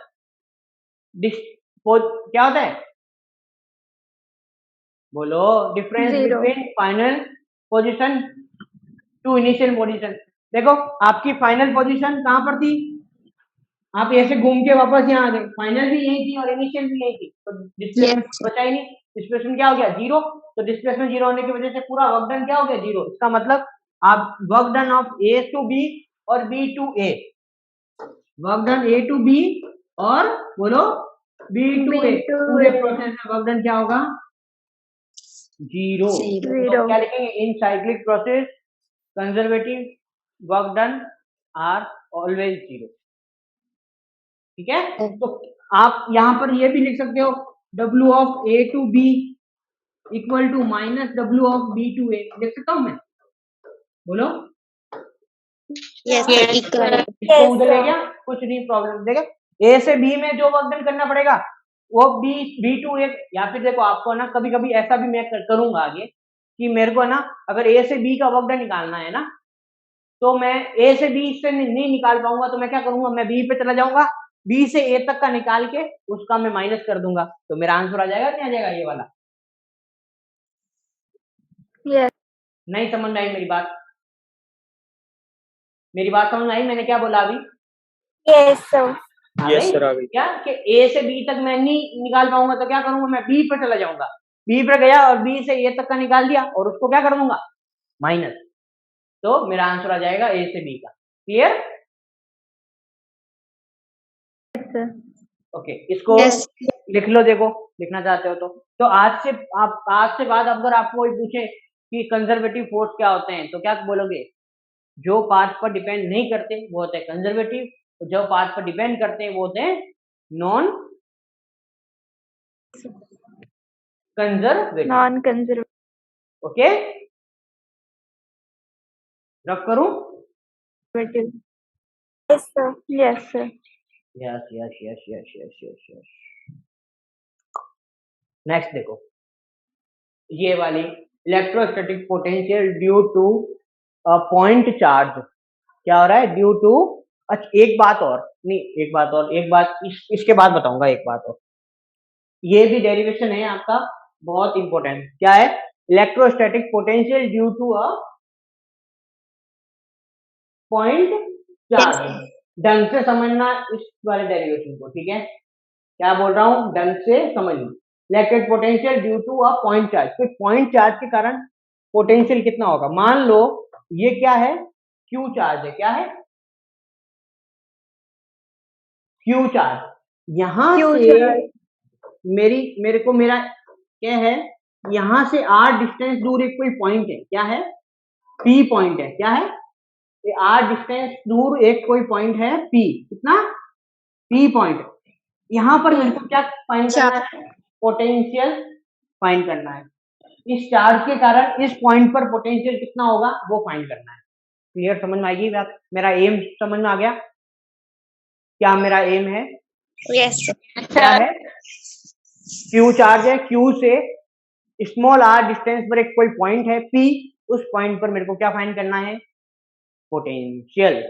क्या होता है, बोलो, difference between final position to initial position. देखो आपकी फाइनल पोजीशन कहां पर थी, आप ऐसे घूम के वापस यहाँ आ गए, फाइनल भी यही थी और इनिशियल भी यही थी, तो डिस्प्लेसमेंट बचा ही नहीं, डिस्प्लेसमेंट क्या हो गया, 0। तो डिस्प्लेसमेंट 0 होने की वजह से पूरा वर्क डन क्या हो गया, 0। इसका मतलब आप work done of A to B और B to A, work done A to B और बोलो बी टू ए, पूरे प्रोसेस में वर्क डन क्या होगा, 0। तो क्या लिखेंगे, in cyclic process conservative work done are always 0। ठीक है, तो आप यहाँ पर ये भी लिख सकते हो, W of A to B equal to minus W of B to A, लिख सकता हूँ मैं, बोलो। इसको उधर ले गया, कुछ नहीं प्रॉब्लम। देखो A से B में जो वर्क डन करना पड़ेगा वो B टू A, या फिर देखो आपको ना कभी कभी ऐसा भी मैं करूंगा आगे कि मेरे को ना अगर A से B का वर्क डन निकालना है ना, तो मैं A से B से नहीं निकाल पाऊंगा, तो मैं क्या करूंगा, मैं B पे चला जाऊंगा, B से A तक का निकाल के उसका मैं माइनस कर दूंगा, तो मेरा आंसर आ जाएगा, नहीं आ जाएगा ये वाला। yes. नहीं समझ में आई मेरी बात, मेरी बात समझ में आई, मैंने क्या बोला अभी, Yes, sir. यस सर, आ गई। क्या कि A से B तक मैं नहीं निकाल पाऊंगा, तो क्या करूंगा, मैं B पे चला जाऊंगा, B पे गया और B से A तक का निकाल दिया और उसको क्या कर दूंगा, माइनस, तो मेरा आंसर आ जाएगा A से B का। क्लियर, ओके, इसको लिख लो, देखो लिखना चाहते हो तो आज से बाद अगर आपको कोई पूछे कि कंजर्वेटिव फोर्स क्या होते हैं, तो क्या बोलोगे, जो पार्ट पर डिपेंड नहीं करते वो होते हैं कंजर्वेटिव, जो पार्ट पर डिपेंड करते हैं वो होते हैं नॉन कंजर्वेटिव। ओके, रफ करूं, Yes, sir. Yes, sir. Yes. Next देखो, ये वाली electrostatic potential due two point charge, क्या हो रहा है, ड्यू टू, अच्छा एक बात इसके बाद बताऊंगा, एक बात और, ये भी डेरिवेशन है आपका बहुत इंपॉर्टेंट, क्या है, electrostatic potential due to a point charge. ढंग से समझना इस वाले डेरिवेशन को, ठीक है, क्या बोल रहा हूं, ढंग से समझना, electric potential due to a point charge. फिर पॉइंट चार्ज के कारण पोटेंशियल कितना होगा, मान लो ये क्या है, क्यू चार्ज है, क्या है, क्यू चार्ज, यहां से मेरा क्या है, यहां से r डिस्टेंस दूर एक कोई पॉइंट है, क्या है, P पॉइंट है, क्या है, r डिस्टेंस दूर एक कोई पॉइंट है P, कितना, P पॉइंट। यहां पर मेरे को क्या फाइंड करना है, पोटेंशियल फाइंड करना है, इस चार्ज के कारण इस पॉइंट पर पोटेंशियल कितना होगा वो फाइंड करना है। क्लियर, समझ में आएगी बात, मेरा एम समझ में आ गया, क्या मेरा एम है, Yes. क्या है, क्यू चार्ज है, क्यू से स्मॉल आर डिस्टेंस पर एक कोई पॉइंट है P, उस पॉइंट पर मेरे को क्या फाइंड करना है? पोटेंशियल।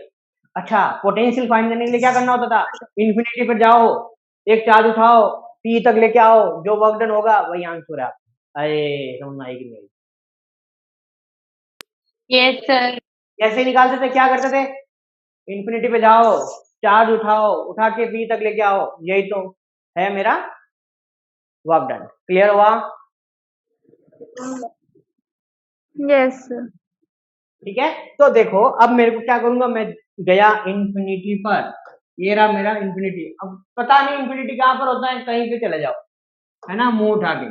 अच्छा, पोटेंशियल फाइंड करने के लिए क्या करना होता था? इन्फिनिटी पर जाओ, एक चार्ज उठाओ, P तक लेके आओ, जो वर्क डन होगा वही आंसर है आपका। अरे समझ आएगी नहीं? Yes sir. कैसे निकालते थे, क्या करते थे? इन्फिनिटी पे जाओ, चार्ज उठाओ, उठा के P तक लेके आओ, यही तो है मेरा वर्क डन। क्लियर हुआ? Yes, sir. ठीक है, तो देखो अब मेरे को क्या करूंगा, मैं गया इन्फिनिटी पर, ये रहा मेरा इन्फिनिटी। अब पता नहीं इन्फिनिटी कहाँ पर होता है, कहीं पे चले जाओ, है ना, मुंह उठा के।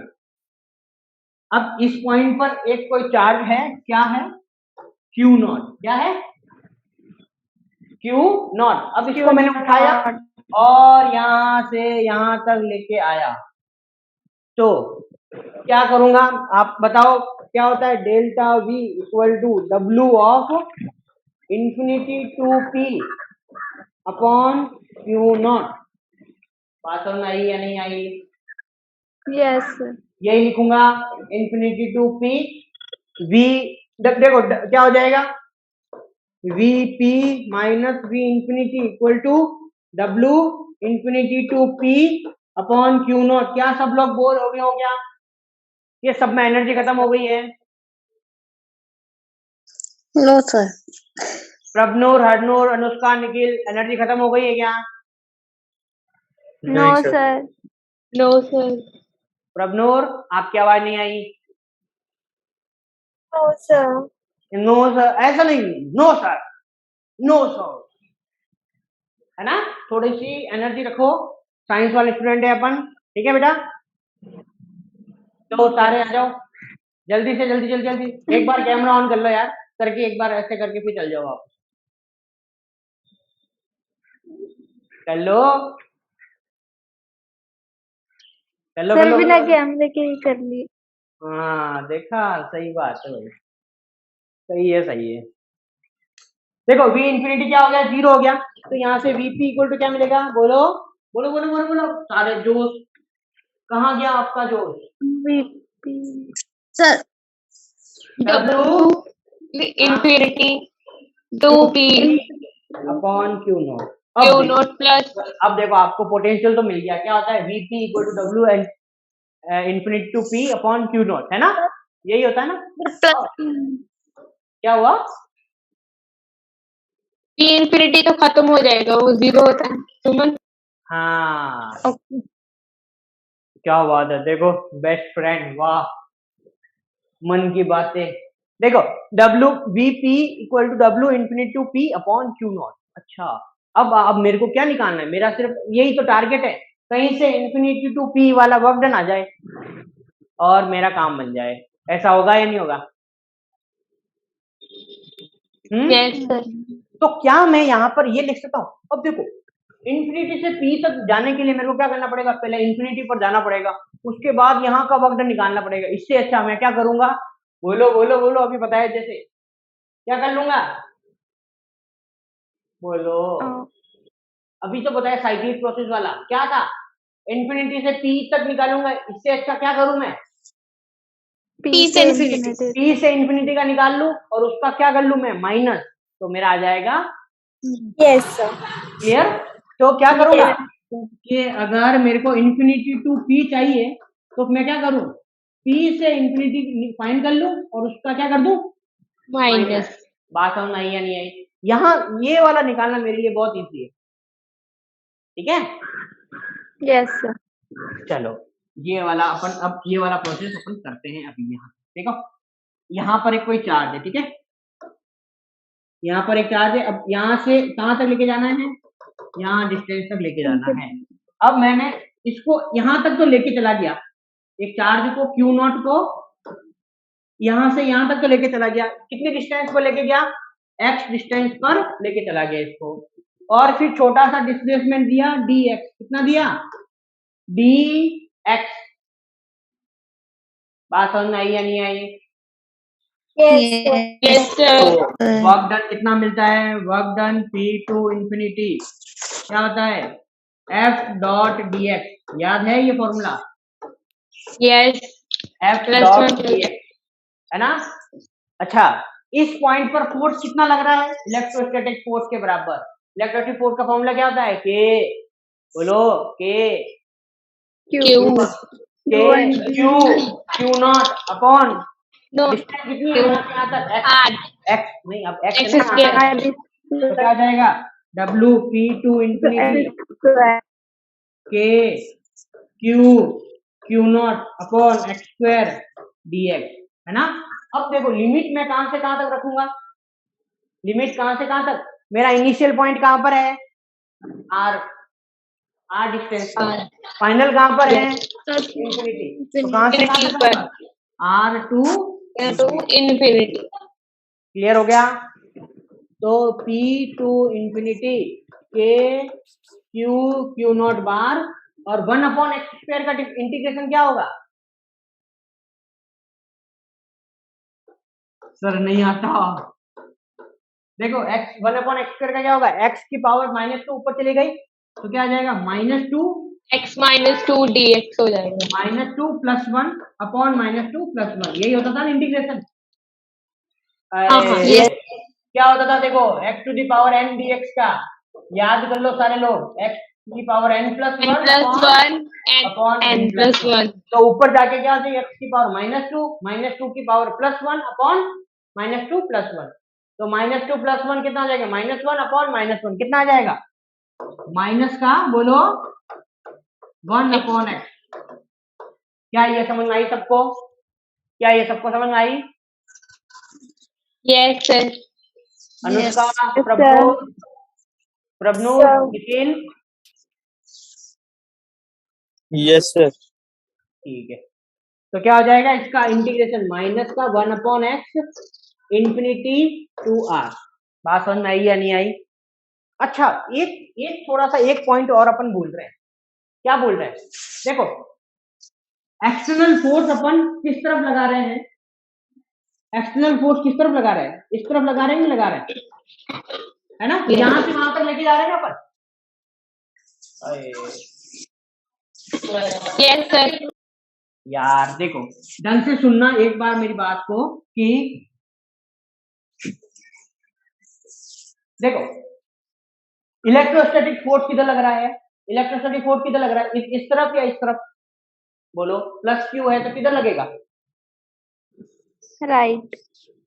अब इस पॉइंट पर एक कोई चार्ज है, क्या है? Q not. क्या है? Q not. अब इसको मैंने उठाया और यहां से यहां तक लेके आया, तो क्या करूंगा आप बताओ, क्या होता है? Delta V equal to W of infinity to P upon Q not. बात समझ आई या नहीं आई? Yes, sir. यही लिखूंगा, इन्फिनिटी टू P V, देखो क्या हो जाएगा, VP minus V infinity equal to W infinity to P upon Q not. क्या सब लोग बोर हो गए हो क्या? ये सब में एनर्जी खत्म हो गई है? No sir. Prabhnoor, Harnoor, Anushka, Nikhil, energy खत्म हो गई है क्या? No, नहीं sir. sir. No sir. Prabhnoor, आपकी आवाज नहीं आई। No, sir. नो सर, ऐसा नहीं, नो सर, नो सर, है ना? थोड़ी सी एनर्जी रखो, साइंस वाले स्टूडेंट है अपन, ठीक है बेटा? तो सारे आ जाओ, जल्दी से जल्दी जल्दी जल्दी। एक बार कैमरा ऑन कर लो यार, करके एक बार ऐसे करके फिर चल जाओ आप। चलो चलो सर चलो बिना चलो। कैमरे के ही कर ली। हाँ देखा, सही बात है भाई, सही है सही है। देखो V इन्फिनिटी क्या हो गया? 0 हो गया, तो यहाँ से VP इक्वल टू क्या मिलेगा? बोलो बोलो बोलो बोलो बोलो, सारे जोश कहाँ गया आपका जोश? VP. Sir W infinity 2P upon Q not. Q not plus. अब देखो आपको पोटेंशियल तो मिल गया, क्या होता है? VP equal to W and infinity to P upon Q not, है ना? यही होता है ना? क्या हुआ? P infinity तो खत्म हो जाएगा, वो 0 होता है सुमन। हाँ क्या बात है, देखो बेस्ट फ्रेंड, वाह, मन की बातें। देखो W VP equal to W infinity to P upon Q not. अच्छा, अब मेरे को क्या निकालना है? मेरा सिर्फ यही तो टारगेट है, कहीं से इन्फिनिटी टू P वाला वर्क डन आ जाए और मेरा काम बन जाए। ऐसा होगा या नहीं होगा? Yes sir. तो क्या मैं यहाँ पर ये लिख सकता हूँ? अब देखो इन्फिनिटी से P तक जाने के लिए मेरे को क्या करना पड़ेगा? पहले इन्फिनिटी पर जाना पड़ेगा, उसके बाद यहाँ का वर्क डन निकालना पड़ेगा। इससे अच्छा मैं क्या करूंगा? बोलो बोलो बोलो, अभी बताया जैसे, क्या कर लूंगा? बोलो, अभी तो बताया साइक्लिक प्रोसेस वाला, क्या था? इन्फिनिटी से P तक निकालूंगा। इससे अच्छा क्या करूं मैं? P से infinity. P से इन्फिनिटी का निकाल लूं और उसका क्या कर लूं मैं? माइनस, तो मेरा आ जाएगा। Yes sir. क्लियर? तो क्या करूंगा कि अगर मेरे को इन्फिनिटी टू P चाहिए तो मैं क्या करूं? P से इन्फिनिटी फाइंड कर लूं और उसका क्या कर दूं? माइनस। बात समझ आई या नहीं आई? यहाँ ये वाला निकालना मेरे लिए बहुत इजी है, ठीक है? Yes, sir. चलो ये वाला अपन, अब ये वाला प्रोसेस अपन करते हैं अभी। यहाँ देखो, यहाँ पर एक कोई चार्ज है, ठीक है? यहाँ पर एक चार्ज है, अब यहाँ से कहाँ तक लेके जाना है? यहाँ डिस्टेंस तक लेके जाना है। अब मैंने इसको यहाँ तक तो लेके चला गया, एक चार्ज को Q नॉट को यहाँ से यहाँ तक तो लेके चला गया। कितने डिस्टेंस पर लेके गया? X डिस्टेंस पर लेके चला गया इसको, और फिर छोटा सा डिस्प्लेसमेंट दिया dx। कितना दिया? dx। बात समझ में आई या नहीं आई? Yes sir. वर्क डन कितना मिलता है? Work done P to infinity क्या होता है? F dot dx। याद है ये formula? Yes. F Plus dot one D X, है ना। अच्छा, इस पॉइंट पर फोर्स कितना लग रहा है? इलेक्ट्रोस्टैटिक फोर्स के बराबर। इलेक्ट्रोस्टैटिक फोर्स का फॉर्मूला क्या होता है? के, बोलो के, Q. के Q, Q not upon No. Distance कितनी है यहाँ से यहाँ तक? R. एक्स नहीं, अब एक्स X है ना, square. तो क्या आ जाएगा? डब्ल्यू पी टू इंफिनिटी के Q Q not upon x square D X, है ना। अब देखो लिमिट मैं कहां से कहां तक रखूंगा? लिमिट कहां से कहां तक? मेरा इनिशियल पॉइंट कहां पर है? R, R distance. R. फाइनल कहां पर है? इंफिनिटी। तो कहां से कहां तक पर होगा? R to to infinity. Clear हो गया? तो P टू इंफिनिटी के क्यू क्यू नॉट बार और 1/x स्क्वायर का इंटीग्रेशन क्या होगा? सर नहीं आता। देखो x 1/x स्क्वायर का क्या होगा? x की पावर -2 ऊपर चली गई तो क्या आ जाएगा? -2 X minus 2 dx हो जाएगा. -2 + 1 अपॉन -2 + 1, यही होता था ना इंटीग्रेशन। हाँ, अरे क्या होता था? देखो x to the power n dx का याद कर लो सारे लोग, x to the power n + 1 n plus 1 upon and n plus 1. तो ऊपर जाके क्या होता है? x की पावर -2 की पावर +1 अपॉन -2 + 1, तो -2 + 1 कितना आ जाएगा? -1 अपॉन -1 कितना आ जाएगा? माइनस का बोलो 1/x। क्या ये समझ में आई सबको? क्या ये सबको समझ में आई? Yes, sir. Anushka, sir. प्रभनु, Sir. Nikhil, yes sir. ठीक है। तो क्या हो जाएगा इसका इंटीग्रेशन? माइनस का 1/x इंफिनिटी टू आर। बात समझ में आई या नहीं आई? अच्छा, एक थोड़ा सा एक पॉइंट और अपन भूल रहे हैं। क्या बोल रहे हैं? देखो एक्सटर्नल फोर्स अपन किस तरफ लगा रहे हैं? एक्सटर्नल फोर्स किस तरफ लगा रहे हैं? इस तरफ लगा रहे हैं, नहीं लगा रहे हैं, है ना। यहां से वहां तक लेके जा रहे हैं ना अपन। Yes, sir. यार देखो ढंग से सुनना एक बार मेरी बात को कि देखो इलेक्ट्रोस्टैटिक फोर्स किधर लग रहा है? इलेक्ट्रोस्टैटिक फोर्स किधर लग रहा है? इस तरफ या इस तरफ? बोलो +q है तो किधर लगेगा? Right.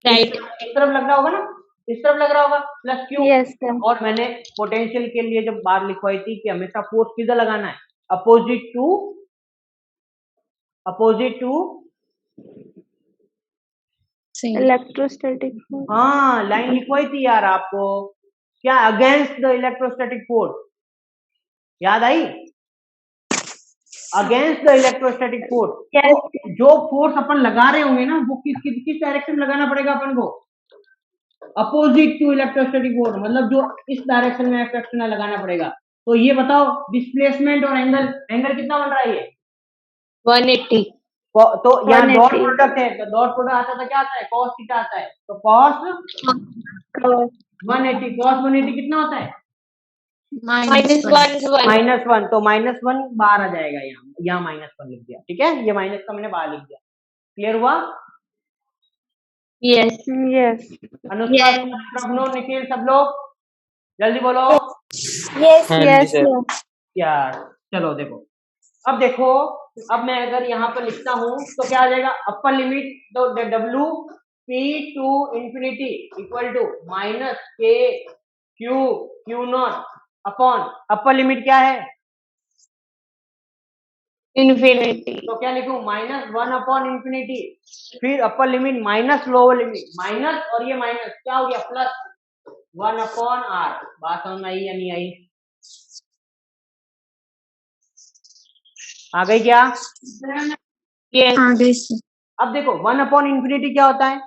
Right. इस तरफ लग रहा होगा ना, इस तरफ लग रहा होगा +q। Yes, sir. और मैंने पोटेंशियल के लिए जब बात लिखवाई थी कि हमेशा फोर्स किधर लगाना है? Opposite to Electrostatic force. हाँ लाइन लिखवाई थी यार आपको, क्या? अगेंस्ट द इलेक्ट्रोस्टैटिक फोर्स, याद आई? Against the electrostatic force. Yes. तो जो फोर्स अपन लगा रहे होंगे ना वो किस डायरेक्शन में लगाना पड़ेगा अपन को? अपोजिट टू इलेक्ट्रोस्टैटिक फोर्स, मतलब जो इस डायरेक्शन में एक्शन लगाना पड़ेगा। तो ये बताओ डिस्प्लेसमेंट और एंगल कितना बन रहा है? ये 180. तो यहाँ डॉट 180. प्रोडक्ट है, तो डॉट प्रोडक्ट आता था क्या आता है? cos थीटा आता है। तो cos 180 कितना होता है? Minus 1 is 1. -1, तो -1 बाहर आ जाएगा। यहाँ -1 लिख दिया, ठीक है, ये माइनस का मैंने बाहर लिख दिया। क्लियर हुआ? Yes. Yes. अनुष्का, प्रभनु, निखिल, सब लोग जल्दी बोलो। Yes. हाँ जी Yes. सर। Yes. यार चलो देखो, अब देखो, अब मैं अगर यहाँ पर लिखता हूँ तो क्या आ जाएगा? अपर लिमिट तो W P to infinity equal to -k Q not upon upper limit क्या है? Infinity. तो क्या लिखूं? -1 अपॉन इंफिनिटी, फिर upper limit minus lower limit minus, और ये माइनस क्या हो गया? +1 अपॉन r। बात समझ में आई या नहीं आई? आ गई क्या? Yes. अब देखो 1 अपॉन इंफिनिटी क्या होता है?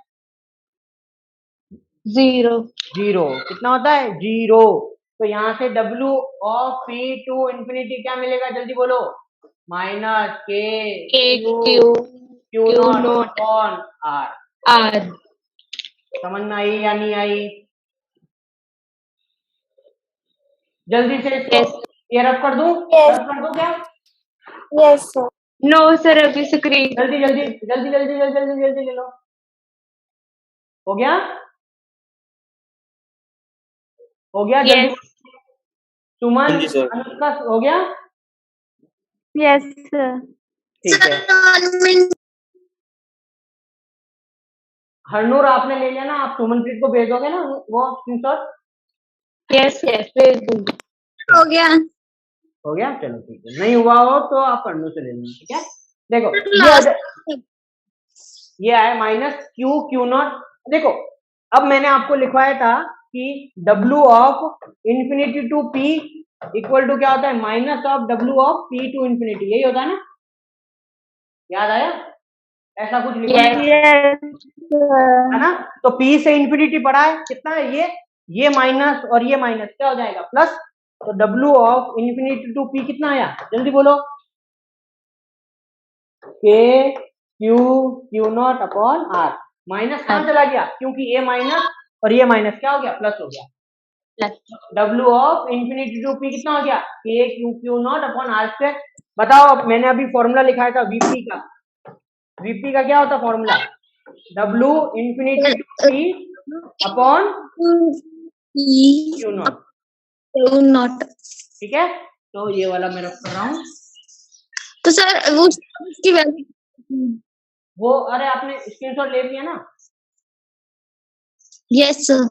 0. जीरो। कितना होता है? 0। तो यहाँ से W of P to infinity क्या मिलेगा? जल्दी बोलो। -k Q not upon r। R. समझ में आई या नहीं आई? जल्दी से इसको Yes. ये रब कर दूं? Yes. रब कर दूं क्या? Yes, sir. नो सर अभी स्क्रीन जल्दी जल्दी जल्दी जल्दी जल्दी जल्दी जल्दी ले लो। हो गया? हो गया? जल्दी। यस सुमन, हाँ जी सर। अनुष्का, हो गया? Yes, sir. ठीक है। हरनूर आपने ले लिया ना, आप सुमनप्रीत को भेज दोगे ना वो स्क्रीनशॉट? यस यस भेज दूंगी। हो गया। हो गया, चलो ठीक है। नहीं हुआ हो तो आप हरनूर से ले लेना, ठीक है। देखो ये आया माइनस क्यू क्यू नॉट। देखो अब मैंने आपको लिखवाया था कि W of infinity to P equal to क्या होता है, minus of W of P to infinity, यही होता है ना? याद आया? ऐसा कुछ लिखवाया था, Yes, है sir. ना? तो P से इंफिनिटी पढ़ा है, कितना है ये माइनस और ये माइनस क्या हो जाएगा, प्लस। तो W of infinity to P कितना आया, जल्दी बोलो? K Q Q not upon R। Minus कहाँ चला गया, क्योंकि ये माइनस और ये माइनस क्या हो गया, प्लस हो गया। W of infinity to P कितना हो गया, K Q Q not upon R square. बताओ, अब मैंने अभी फॉर्मूला लिखाया था VP का। VP का क्या होता formula, W infinity to P upon Q not. ठीक है, तो ये वाला मैं रख कर रहा हूँ। तो सर वो उसकी वैल्यू, वो अरे आपने स्क्रीनशॉट ले लिया ना? Yes sir.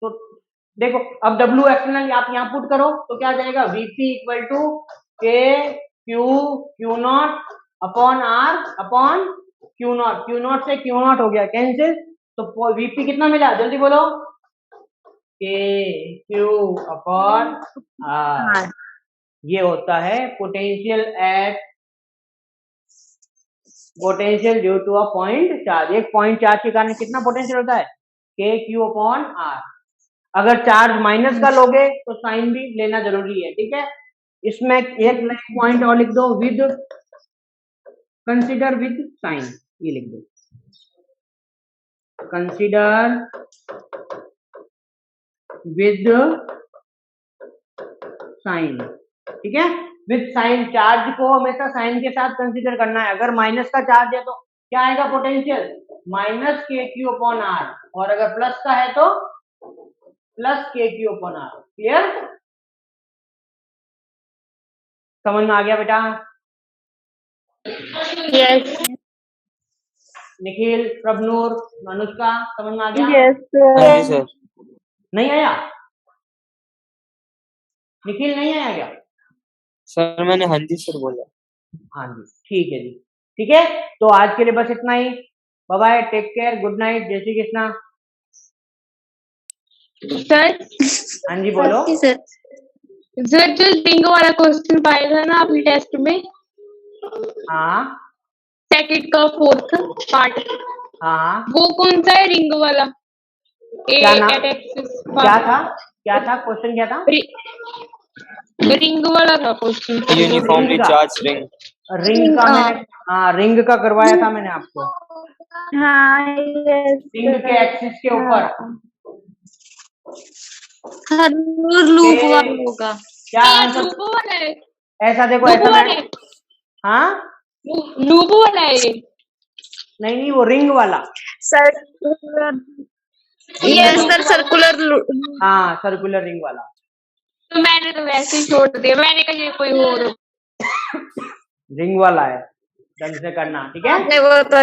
तो देखो अब W एक्सटर्नल आप यहाँ पुट करो तो क्या आ जाएगा, VP equal to K Q Q not upon R upon Q not. Q not से Q नॉट हो गया कैंसिल, तो VP कितना मिला, जल्दी बोलो? K Q upon R। ये होता है potential due to a point charge. एक पॉइंट चार्ज के कारण कितना पोटेंशियल होता है, K Q अपॉन R। अगर चार्ज माइनस का लोगे तो साइन भी लेना जरूरी है, ठीक है। इसमें एक पॉइंट और लिख दो, विद कंसीडर विद साइन, ये लिख दो, कंसीडर विद साइन, ठीक है। विद साइन, चार्ज को हमेशा साइन के साथ कंसीडर करना है। अगर माइनस का चार्ज है तो क्या आएगा पोटेंशियल, माइनस के क्यू अपॉन आर, और अगर प्लस का है तो प्लस के क्यू अपॉन आर। क्लियर, समझ में आ गया बेटा? यस निखिल, प्रभनूर, अनुष्का, समझ में आ गया? Yes, हाँ जी sir. सर। नहीं आया? निखिल नहीं आया क्या? सर मैंने हाँ जी सर बोला। हाँ जी, ठीक है जी, ठीक है। तो आज के लिए बस इतना ही। Bye bye, take care, good night, जय श्री कृष्णा। सर। हाँ जी बोलो। सर सर जो रिंग वाला क्वेश्चन पाया था ना आपने टेस्ट में, हाँ सेकंड का फोर्थ पार्ट, हाँ, वो कौन सा है रिंग वाला? क्या नाम, एट एक्सिस क्या था क्वेश्चन, क्या था? रिंग वाला था question. Uniformly charge ring. Ring का मैंने, हाँ रिंग का करवाया था मैंने आपको, हाँ, yes, रिंग के एक्सिस के ऊपर। लूप वाला होगा। क्या आंसर, लूप वाला है, ऐसा देखो, लूप ऐसा वाला मैं, है, हाँ लूप वाला है ये। नहीं वो रिंग वाला, यस सर, सर्कुलर हाँ सर्कुलर रिंग वाला। तो मैंने तो वैसे ही छोड़ दिया, मैंने कहा ये कोई और रिंग वाला है, ढंग से करना, ठीक है। वो तो